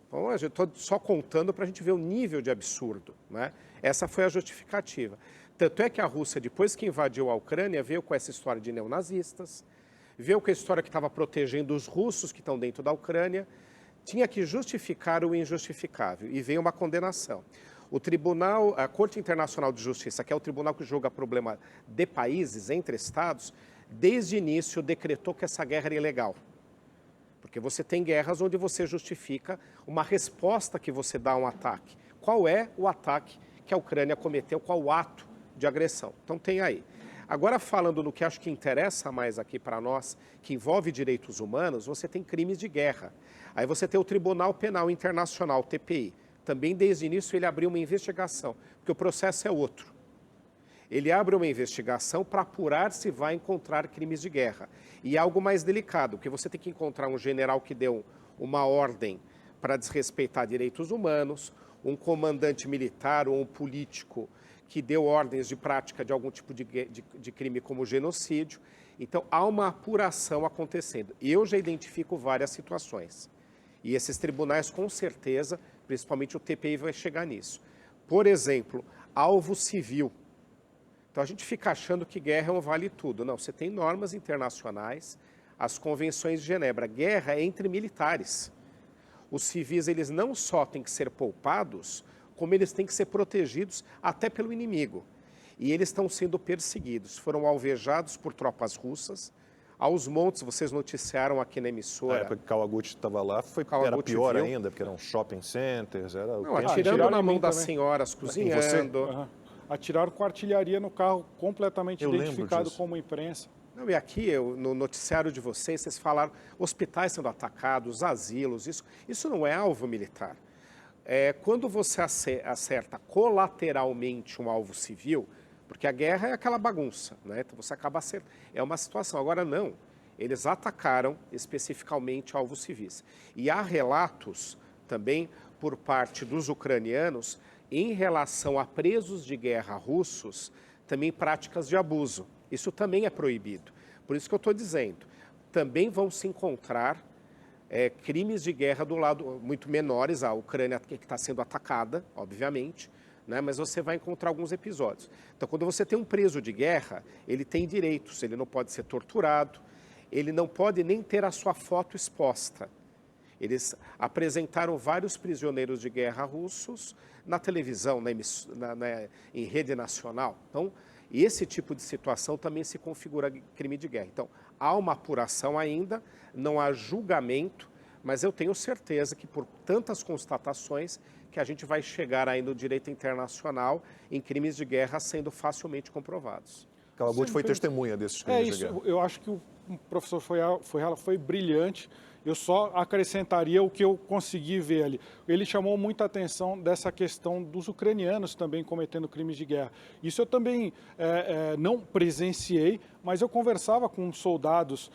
Então, eu estou só contando para a gente ver o nível de absurdo, né? Essa foi a justificativa. Tanto é que a Rússia, depois que invadiu a Ucrânia, veio com essa história de neonazistas, veio com a história que estava protegendo os russos que estão dentro da Ucrânia, tinha que justificar o injustificável, e veio uma condenação. O Tribunal, a Corte Internacional de Justiça, que é o tribunal que julga problema de países, entre estados, desde o início decretou que essa guerra era ilegal. Porque você tem guerras onde você justifica uma resposta que você dá a um ataque. Qual é o ataque que a Ucrânia cometeu, qual o ato de agressão? Então tem aí. Agora falando no que acho que interessa mais aqui para nós, que envolve direitos humanos, você tem crimes de guerra. Aí você tem o Tribunal Penal Internacional, TPI. Também desde o início ele abriu uma investigação, porque o processo é outro. Ele abre uma investigação para apurar se vai encontrar crimes de guerra. E algo mais delicado, porque você tem que encontrar um general que deu uma ordem para desrespeitar direitos humanos, um comandante militar ou um político que deu ordens de prática de algum tipo de crime como genocídio. Então, há uma apuração acontecendo. Eu já identifico várias situações. E esses tribunais, com certeza, principalmente o TPI, vai chegar nisso. Por exemplo, alvo civil. Então, a gente fica achando que guerra é um vale tudo. Não, você tem normas internacionais, as convenções de Genebra. Guerra é entre militares. Os civis, eles não só têm que ser poupados, como eles têm que ser protegidos até pelo inimigo. E eles estão sendo perseguidos. Foram alvejados por tropas russas. Aos montes, vocês noticiaram aqui na emissora. Na época que Kawaguchi estava lá, era pior ainda, porque eram shopping centers. Não, atirando na mão das senhoras, cozinhando. Atiraram com artilharia no carro, completamente identificado como imprensa. Não, e aqui, no noticiário de vocês falaram hospitais sendo atacados, asilos, isso não é alvo militar. Quando você acerta colateralmente um alvo civil, porque a guerra é aquela bagunça, né? Então você acaba acertando. É uma situação. Agora não, eles atacaram especificamente alvos civis. E há relatos também por parte dos ucranianos em relação a presos de guerra russos, também práticas de abuso. Isso também é proibido. Por isso que eu estou dizendo, também vão se encontrar crimes de guerra do lado muito menores, a Ucrânia que está sendo atacada, obviamente, né? Mas você vai encontrar alguns episódios. Então, quando você tem um preso de guerra, ele tem direitos, ele não pode ser torturado, ele não pode nem ter a sua foto exposta. Eles apresentaram vários prisioneiros de guerra russos na televisão, em rede nacional. Então, esse tipo de situação também se configura crime de guerra. Então, há uma apuração ainda, não há julgamento, mas eu tenho certeza que por tantas constatações que a gente vai chegar aí no direito internacional em crimes de guerra sendo facilmente comprovados. Kawaguchi foi testemunha desses crimes de guerra. Eu acho que o professor foi brilhante. Eu só acrescentaria o que eu consegui ver ali. Ele chamou muita atenção dessa questão dos ucranianos também cometendo crimes de guerra. Isso eu também não presenciei, mas eu conversava com soldados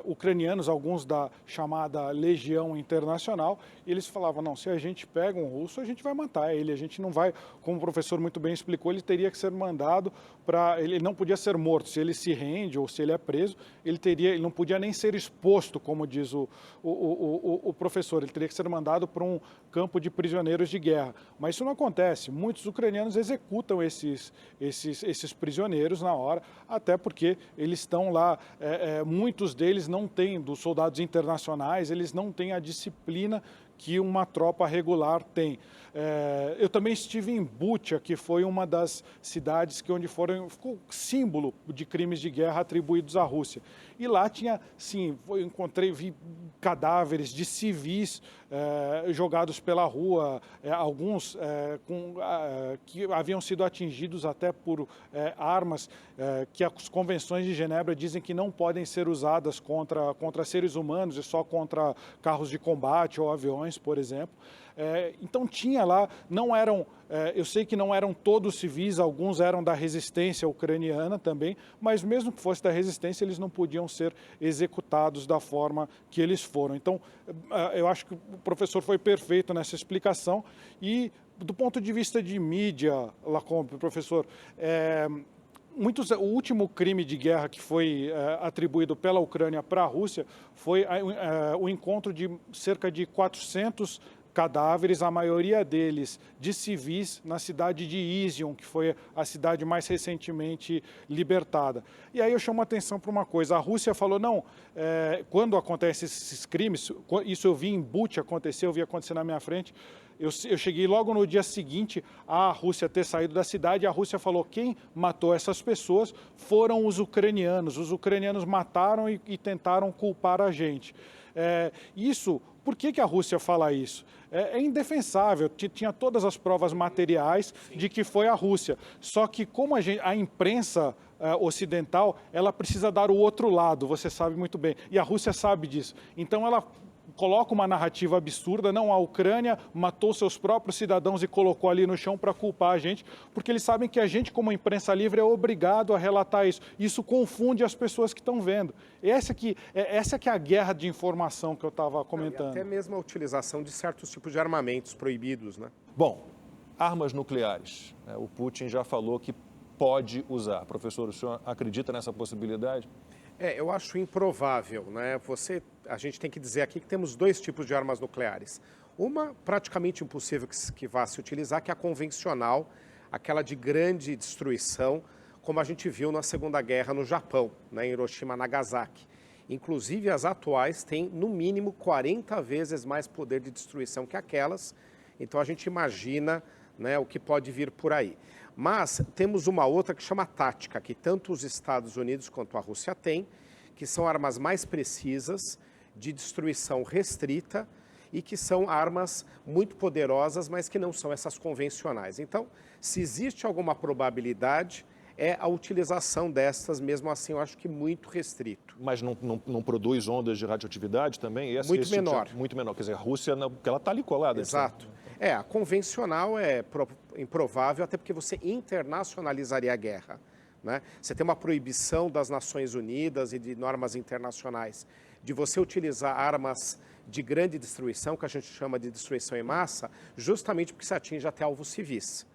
ucranianos, alguns da chamada Legião Internacional, e eles falavam, não, se a gente pega um russo, a gente vai matar ele, a gente não vai, como o professor muito bem explicou, ele teria que ser mandado para, ele não podia ser morto, se ele se rende ou se ele é preso, ele não podia nem ser exposto, como diz o professor, ele teria que ser mandado para um campo de prisioneiros de guerra. Mas isso não acontece, muitos ucranianos executam esses prisioneiros na hora, até porque eles estão lá, muitos deles não têm, dos soldados internacionais, eles não têm a disciplina que uma tropa regular tem. Eu também estive em Bucha, que foi uma das cidades ficou símbolo de crimes de guerra atribuídos à Rússia. E lá tinha, sim, vi cadáveres de civis jogados pela rua, alguns que haviam sido atingidos até por armas que as convenções de Genebra dizem que não podem ser usadas contra seres humanos e só contra carros de combate ou aviões, por exemplo. Então tinha lá, não eram, eu sei que não eram todos civis, alguns eram da resistência ucraniana também, mas mesmo que fosse da resistência, eles não podiam ser executados da forma que eles foram. Então, eu acho que o professor foi perfeito nessa explicação e, do ponto de vista de mídia, Lacombe, professor, o último crime de guerra que foi atribuído pela Ucrânia para a Rússia foi o encontro de cerca de 400 cadáveres, a maioria deles de civis, na cidade de Izium, que foi a cidade mais recentemente libertada. E aí eu chamo a atenção para uma coisa, a Rússia falou, não, quando acontecem esses crimes, isso eu vi em Bucha acontecer, eu vi acontecer na minha frente, eu cheguei logo no dia seguinte a Rússia ter saído da cidade, e a Rússia falou, quem matou essas pessoas foram os ucranianos mataram e tentaram culpar a gente. Por que a Rússia fala isso? É indefensável, tinha todas as provas materiais de que foi a Rússia. Só que como a imprensa ocidental, ela precisa dar o outro lado, você sabe muito bem. E a Rússia sabe disso. Então ela coloca uma narrativa absurda, não, a Ucrânia matou seus próprios cidadãos e colocou ali no chão para culpar a gente, porque eles sabem que a gente, como imprensa livre, é obrigado a relatar isso. Isso confunde as pessoas que estão vendo. Essa que é a guerra de informação que eu estava comentando. E até mesmo a utilização de certos tipos de armamentos proibidos, né? Bom, armas nucleares. O Putin já falou que pode usar. Professor, o senhor acredita nessa possibilidade? Eu acho improvável, né? A gente tem que dizer aqui que temos dois tipos de armas nucleares. Uma praticamente impossível que vá se utilizar, que é a convencional, aquela de grande destruição, como a gente viu na Segunda Guerra no Japão, né, em Hiroshima e Nagasaki. Inclusive, as atuais têm, no mínimo, 40 vezes mais poder de destruição que aquelas. Então, a gente imagina, né, o que pode vir por aí. Mas temos uma outra que chama tática, que tanto os Estados Unidos quanto a Rússia têm, que são armas mais precisas, de destruição restrita e que são armas muito poderosas, mas que não são essas convencionais. Então, se existe alguma probabilidade, é a utilização destas, mesmo assim, eu acho que muito restrito. Mas não produz ondas de radioatividade também? Muito menor. Muito menor, quer dizer, a Rússia, porque ela está ali colada. Exato. A convencional é improvável, até porque você internacionalizaria a guerra, né? Você tem uma proibição das Nações Unidas e de normas internacionais de você utilizar armas de grande destruição, que a gente chama de destruição em massa, justamente porque se atinge até alvos civis.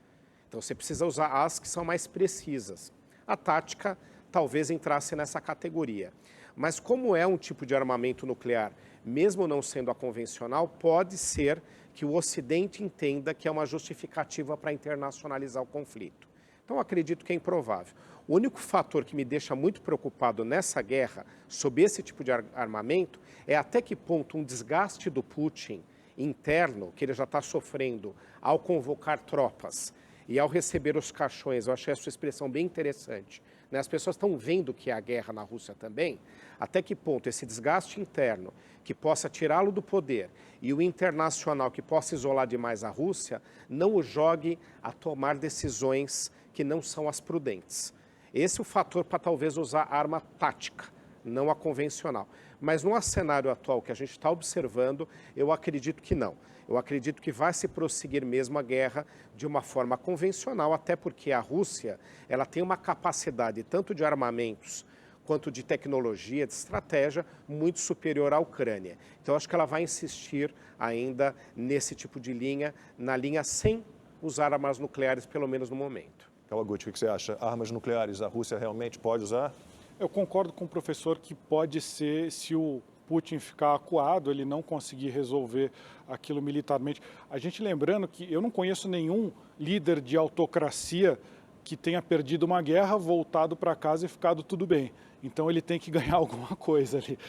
Então você precisa usar as que são mais precisas. A tática talvez entrasse nessa categoria. Mas como é um tipo de armamento nuclear, mesmo não sendo a convencional, pode ser que o Ocidente entenda que é uma justificativa para internacionalizar o conflito. Então, acredito que é improvável. O único fator que me deixa muito preocupado nessa guerra, sob esse tipo de armamento, é até que ponto um desgaste do Putin interno, que ele já está sofrendo ao convocar tropas e ao receber os caixões. Eu achei a sua expressão bem interessante. As pessoas estão vendo que há guerra na Rússia também, até que ponto esse desgaste interno que possa tirá-lo do poder e o internacional que possa isolar demais a Rússia, não o jogue a tomar decisões que não são as prudentes. Esse é o fator para talvez usar a arma tática, não a convencional. Mas no cenário atual que a gente está observando, eu acredito que não. Eu acredito que vai se prosseguir mesmo a guerra de uma forma convencional, até porque a Rússia ela tem uma capacidade tanto de armamentos quanto de tecnologia, de estratégia, muito superior à Ucrânia. Então, acho que ela vai insistir ainda nesse tipo de linha, na linha sem usar armas nucleares, pelo menos no momento. Kawaguchi, o que você acha? Armas nucleares, a Rússia realmente pode usar? Eu concordo com o professor que pode ser, se o Putin ficar acuado, ele não conseguir resolver aquilo militarmente. A gente lembrando que eu não conheço nenhum líder de autocracia que tenha perdido uma guerra, voltado para casa e ficado tudo bem. Então ele tem que ganhar alguma coisa ali.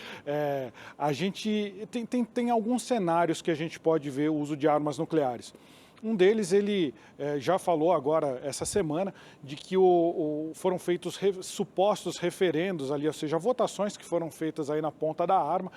A gente tem alguns cenários que a gente pode ver o uso de armas nucleares. Um deles, ele já falou agora, essa semana, de que foram feitos supostos referendos ali, ou seja, votações que foram feitas aí na ponta da arma,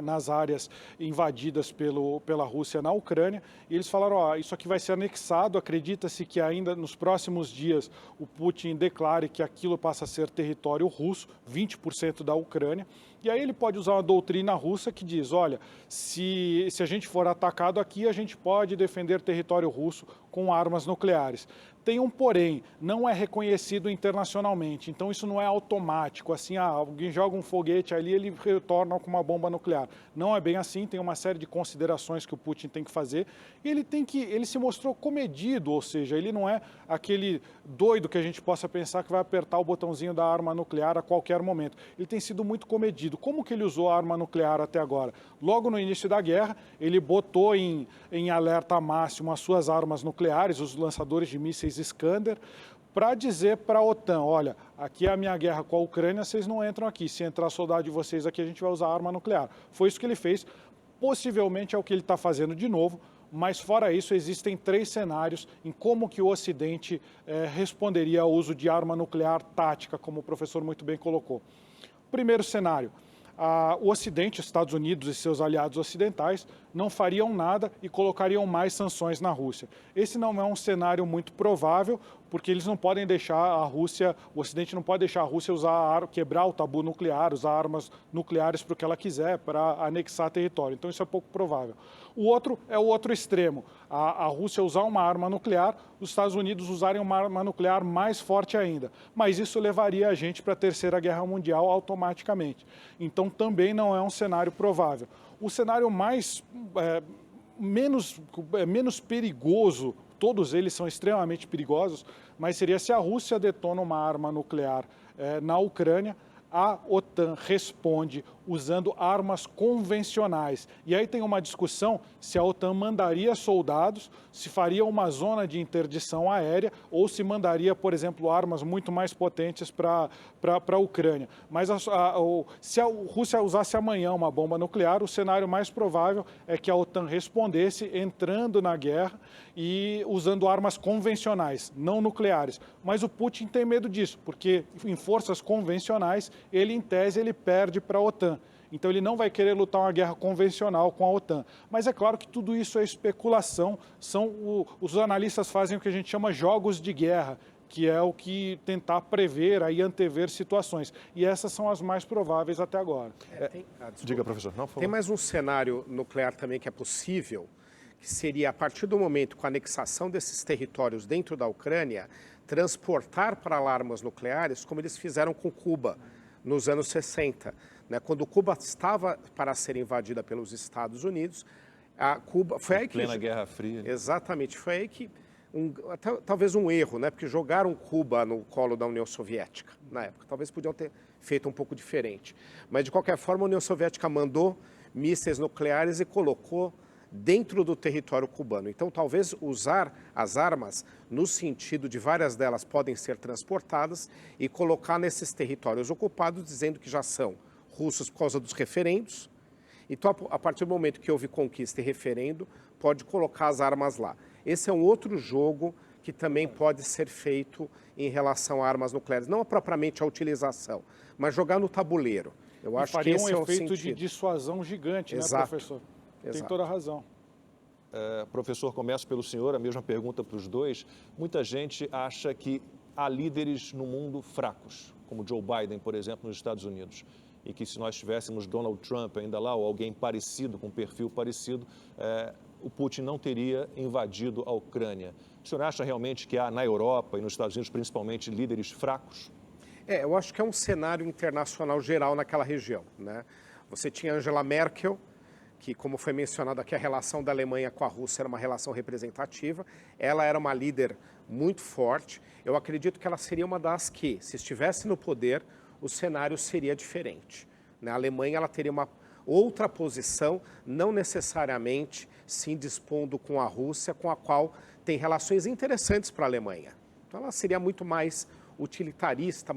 nas áreas invadidas pela Rússia na Ucrânia. E eles falaram, ó, isso aqui vai ser anexado, acredita-se que ainda nos próximos dias o Putin declare que aquilo passa a ser território russo, 20% da Ucrânia. E aí ele pode usar uma doutrina russa que diz, olha, se a gente for atacado aqui, a gente pode defender território russo com armas nucleares. Tem um porém, não é reconhecido internacionalmente, então isso não é automático, assim, alguém joga um foguete ali, ele retorna com uma bomba nuclear. Não é bem assim, tem uma série de considerações que o Putin tem que fazer, e ele se mostrou comedido, ou seja, ele não é aquele doido que a gente possa pensar que vai apertar o botãozinho da arma nuclear a qualquer momento. Ele tem sido muito comedido. Como que ele usou a arma nuclear até agora? Logo no início da guerra, ele botou em alerta máximo as suas armas nucleares, os lançadores de mísseis Iskander, para dizer para a OTAN, olha, aqui é a minha guerra com a Ucrânia, vocês não entram aqui, se entrar soldado de vocês aqui, a gente vai usar arma nuclear. Foi isso que ele fez, possivelmente é o que ele está fazendo de novo, mas fora isso, existem 3 cenários em como que o Ocidente responderia ao uso de arma nuclear tática, como o professor muito bem colocou. Primeiro cenário, o Ocidente, Estados Unidos e seus aliados ocidentais, não fariam nada e colocariam mais sanções na Rússia. Esse não é um cenário muito provável, porque eles não podem deixar a Rússia, o Ocidente não pode deixar a Rússia quebrar o tabu nuclear, usar armas nucleares para o que ela quiser, para anexar território. Então isso é pouco provável. O outro é o outro extremo, a Rússia usar uma arma nuclear, os Estados Unidos usarem uma arma nuclear mais forte ainda. Mas isso levaria a gente para a Terceira Guerra Mundial automaticamente. Então também não é um cenário provável. O cenário menos perigoso, todos eles são extremamente perigosos, mas seria se a Rússia detona uma arma nuclear na Ucrânia, a OTAN responde usando armas convencionais. E aí tem uma discussão se a OTAN mandaria soldados, se faria uma zona de interdição aérea ou se mandaria, por exemplo, armas muito mais potentes para a Ucrânia. Mas se a Rússia usasse amanhã uma bomba nuclear, o cenário mais provável é que a OTAN respondesse entrando na guerra e usando armas convencionais, não nucleares. Mas o Putin tem medo disso, porque em forças convencionais, ele, em tese, ele perde para a OTAN. Então ele não vai querer lutar uma guerra convencional com a OTAN. Mas é claro que tudo isso é especulação, os analistas fazem o que a gente chama jogos de guerra, que é o que tentar prever, aí antever situações. E essas são as mais prováveis até agora. Diga, professor. Não, tem mais um cenário nuclear também que é possível, que seria, a partir do momento com a anexação desses territórios dentro da Ucrânia, transportar para lá armas nucleares, como eles fizeram com Cuba nos anos 60. Quando Cuba estava para ser invadida pelos Estados Unidos, a Cuba... Foi aí que... Plena Guerra Fria. Exatamente, foi aí que... talvez um erro, porque jogaram Cuba no colo da União Soviética na época. Talvez podiam ter feito um pouco diferente. Mas, de qualquer forma, a União Soviética mandou mísseis nucleares e colocou dentro do território cubano. Então, talvez usar as armas no sentido de várias delas podem ser transportadas e colocar nesses territórios ocupados, dizendo que já são russos por causa dos referendos. Então, a partir do momento que houve conquista e referendo, pode colocar as armas lá. Esse é um outro jogo que também pode ser feito em relação a armas nucleares. Não propriamente a utilização, mas jogar no tabuleiro. Eu acho que esse é o sentido. Faria um efeito de dissuasão gigante, Exato. Né, professor? Exato. Tem toda a razão. Professor, começo pelo senhor, a mesma pergunta para os dois. Muita gente acha que há líderes no mundo fracos, como Joe Biden, por exemplo, nos Estados Unidos. E que se nós tivéssemos Donald Trump ainda lá, ou alguém parecido, com um perfil parecido, o Putin não teria invadido a Ucrânia. O senhor acha realmente que há na Europa e nos Estados Unidos, principalmente, líderes fracos? Eu acho que é um cenário internacional geral naquela região. Você tinha Angela Merkel, que, como foi mencionado aqui, a relação da Alemanha com a Rússia era uma relação representativa. Ela era uma líder muito forte. Eu acredito que ela seria uma das que, se estivesse no poder, o cenário seria diferente. A Alemanha ela teria uma outra posição, não necessariamente se indispondo com a Rússia, com a qual tem relações interessantes para a Alemanha. Então ela seria muito mais utilitarista,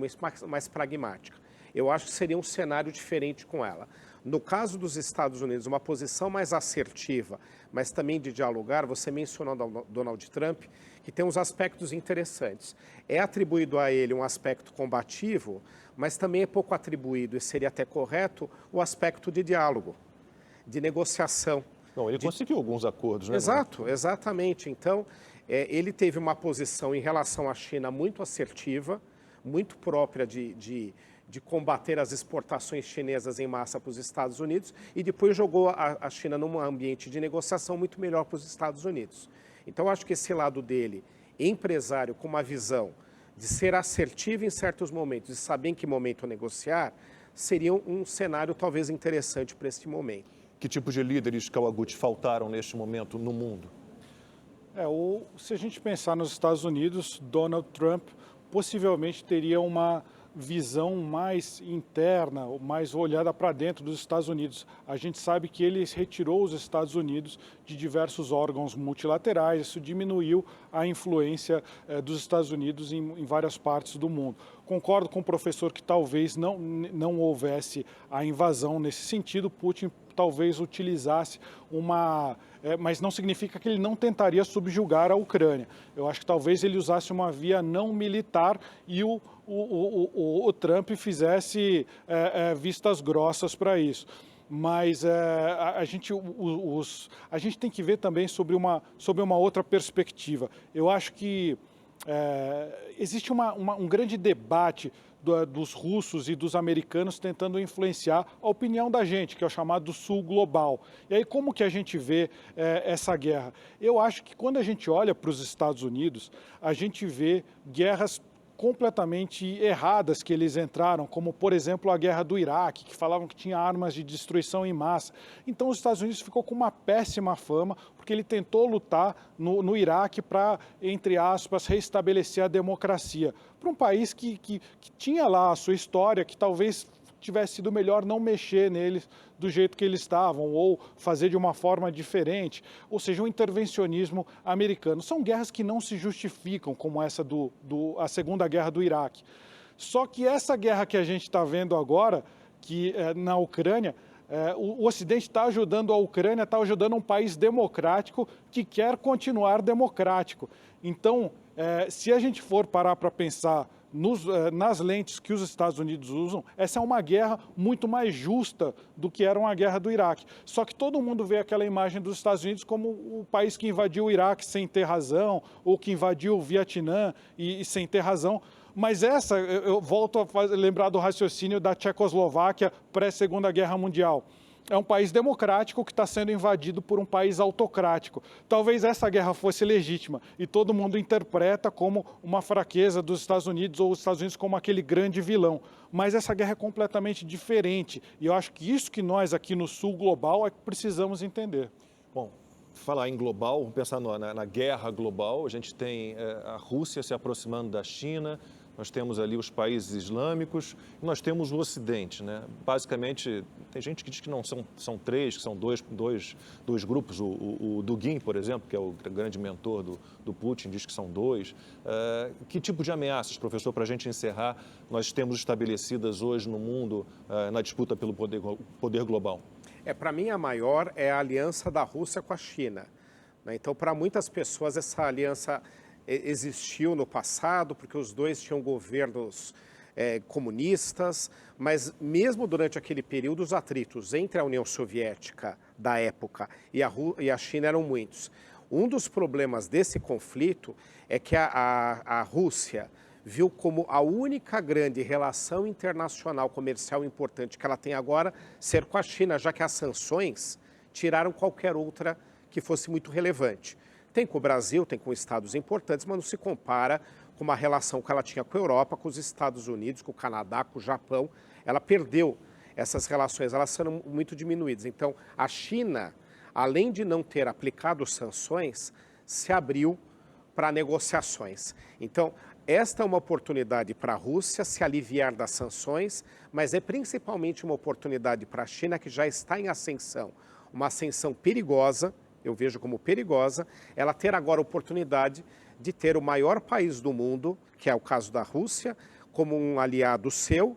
mais pragmática. eu acho que seria um cenário diferente com ela. No caso dos Estados Unidos, uma posição mais assertiva, mas também de dialogar, você mencionou Donald Trump, que tem uns aspectos interessantes. É atribuído a ele um aspecto combativo, mas também é pouco atribuído, e seria até correto, o aspecto de diálogo, de negociação. Bom, ele conseguiu alguns acordos, né? Exato, exatamente. Então, ele teve uma posição em relação à China muito assertiva, muito própria de combater as exportações chinesas em massa para os Estados Unidos e depois jogou a China num ambiente de negociação muito melhor para os Estados Unidos. Então, acho que esse lado dele, empresário, com uma visão de ser assertivo em certos momentos e saber em que momento negociar, seria um cenário talvez interessante para este momento. Que tipo de líderes, Kawaguchi, faltaram neste momento no mundo? Se a gente pensar nos Estados Unidos, Donald Trump possivelmente teria uma visão mais interna, mais olhada para dentro dos Estados Unidos. A gente sabe que ele retirou os Estados Unidos de diversos órgãos multilaterais, isso diminuiu a influência dos Estados Unidos em várias partes do mundo. Concordo com o professor que talvez não houvesse a invasão nesse sentido, Putin talvez utilizasse mas não significa que ele não tentaria subjugar a Ucrânia. Eu acho que talvez ele usasse uma via não militar e o Trump fizesse vistas grossas para isso. Mas a gente tem que ver também sobre uma outra perspectiva. Eu acho que existe um grande debate dos russos e dos americanos tentando influenciar a opinião da gente, que é o chamado Sul Global. E aí como que a gente vê essa guerra? Eu acho que quando a gente olha para os Estados Unidos, a gente vê guerras completamente erradas que eles entraram, como, por exemplo, a guerra do Iraque, que falavam que tinha armas de destruição em massa. Então, os Estados Unidos ficou com uma péssima fama, porque ele tentou lutar no Iraque para, entre aspas, restabelecer a democracia. Para um país que tinha lá a sua história, que talvez tivesse sido melhor não mexer neles do jeito que eles estavam, ou fazer de uma forma diferente, ou seja, um intervencionismo americano. São guerras que não se justificam, como essa a Segunda Guerra do Iraque. Só que essa guerra que a gente está vendo agora, que na Ucrânia, o Ocidente está ajudando a Ucrânia, está ajudando um país democrático que quer continuar democrático. Então, se a gente for parar para pensar nas lentes que os Estados Unidos usam, essa é uma guerra muito mais justa do que era uma guerra do Iraque. Só que todo mundo vê aquela imagem dos Estados Unidos como o país que invadiu o Iraque sem ter razão, ou que invadiu o Vietnã e sem ter razão. Mas eu volto a lembrar do raciocínio da Tchecoslováquia pré-Segunda Guerra Mundial. É um país democrático que está sendo invadido por um país autocrático. Talvez essa guerra fosse legítima e todo mundo interpreta como uma fraqueza dos Estados Unidos ou os Estados Unidos como aquele grande vilão. Mas essa guerra é completamente diferente e eu acho que isso que nós aqui no Sul Global é que precisamos entender. Bom, falar em global, vamos pensar na guerra global, a gente tem a Rússia se aproximando da China, nós temos ali os países islâmicos e nós temos o Ocidente, né? Basicamente, tem gente que diz que não são três, que são dois grupos. O Dugin, por exemplo, que é o grande mentor do Putin, diz que são dois. Que tipo de ameaças, professor, para a gente encerrar, nós temos estabelecidas hoje no mundo na disputa pelo poder global? Para mim, a maior é a aliança da Rússia com a China, né? Então, para muitas pessoas, essa aliança existiu no passado, porque os dois tinham governos comunistas, mas mesmo durante aquele período, os atritos entre a União Soviética da época e a China eram muitos. Um dos problemas desse conflito é que a Rússia viu como a única grande relação internacional comercial importante que ela tem agora ser com a China, já que as sanções tiraram qualquer outra que fosse muito relevante. Tem com o Brasil, tem com estados importantes, mas não se compara com uma relação que ela tinha com a Europa, com os Estados Unidos, com o Canadá, com o Japão. Ela perdeu essas relações, elas são muito diminuídas. Então, a China, além de não ter aplicado sanções, se abriu para negociações. Então, esta é uma oportunidade para a Rússia se aliviar das sanções, mas é principalmente uma oportunidade para a China, que já está em ascensão, uma ascensão perigosa, eu vejo como perigosa, ela ter agora a oportunidade de ter o maior país do mundo, que é o caso da Rússia, como um aliado seu,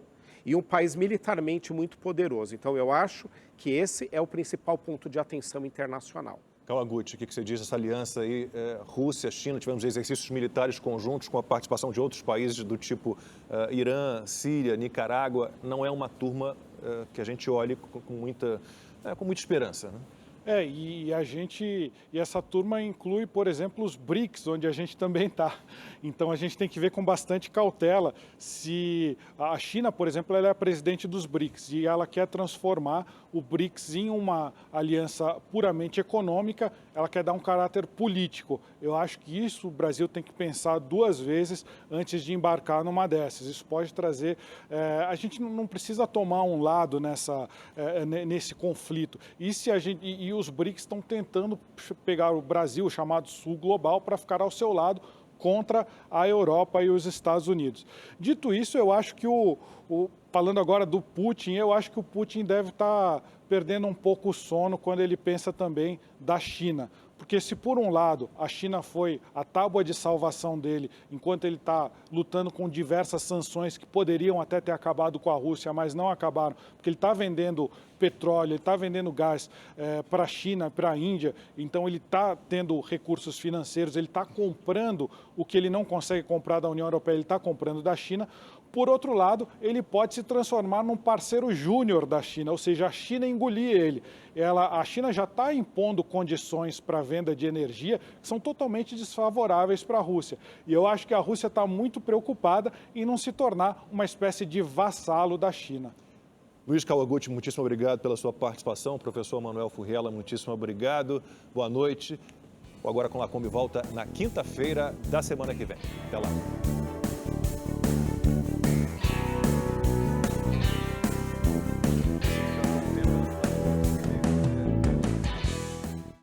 e um país militarmente muito poderoso. Então, eu acho que esse é o principal ponto de atenção internacional. Kawaguchi, o que você diz dessa aliança aí, Rússia, China? Tivemos exercícios militares conjuntos com a participação de outros países do tipo Irã, Síria, Nicarágua. Não é uma turma que a gente olhe com muita esperança, né? E essa turma inclui, por exemplo, os BRICS, onde a gente também está. Então a gente tem que ver com bastante cautela se a China, por exemplo, ela é a presidente dos BRICS e ela quer transformar o BRICS em uma aliança puramente econômica, ela quer dar um caráter político. Eu acho que isso o Brasil tem que pensar duas vezes antes de embarcar numa dessas. Isso pode trazer... a gente não precisa tomar um lado nesse conflito. E os BRICS estão tentando pegar o Brasil, o chamado Sul Global, para ficar ao seu lado contra a Europa e os Estados Unidos. Dito isso, eu acho que falando agora do Putin, eu acho que o Putin deve estar perdendo um pouco o sono quando ele pensa também da China. Porque se por um lado a China foi a tábua de salvação dele, enquanto ele está lutando com diversas sanções que poderiam até ter acabado com a Rússia, mas não acabaram, porque ele está vendendo petróleo, ele está vendendo gás para a China, para a Índia, então ele está tendo recursos financeiros, ele está comprando o que ele não consegue comprar da União Europeia, ele está comprando da China. Por outro lado, ele pode se transformar num parceiro júnior da China, ou seja, a China engolir ele. A China já está impondo condições para a venda de energia que são totalmente desfavoráveis para a Rússia. E eu acho que a Rússia está muito preocupada em não se tornar uma espécie de vassalo da China. Luiz Kawaguchi, muitíssimo obrigado pela sua participação. Professor Manuel Furriela, muitíssimo obrigado. Boa noite. O Agora com Lacombe volta na quinta-feira da semana que vem. Até lá.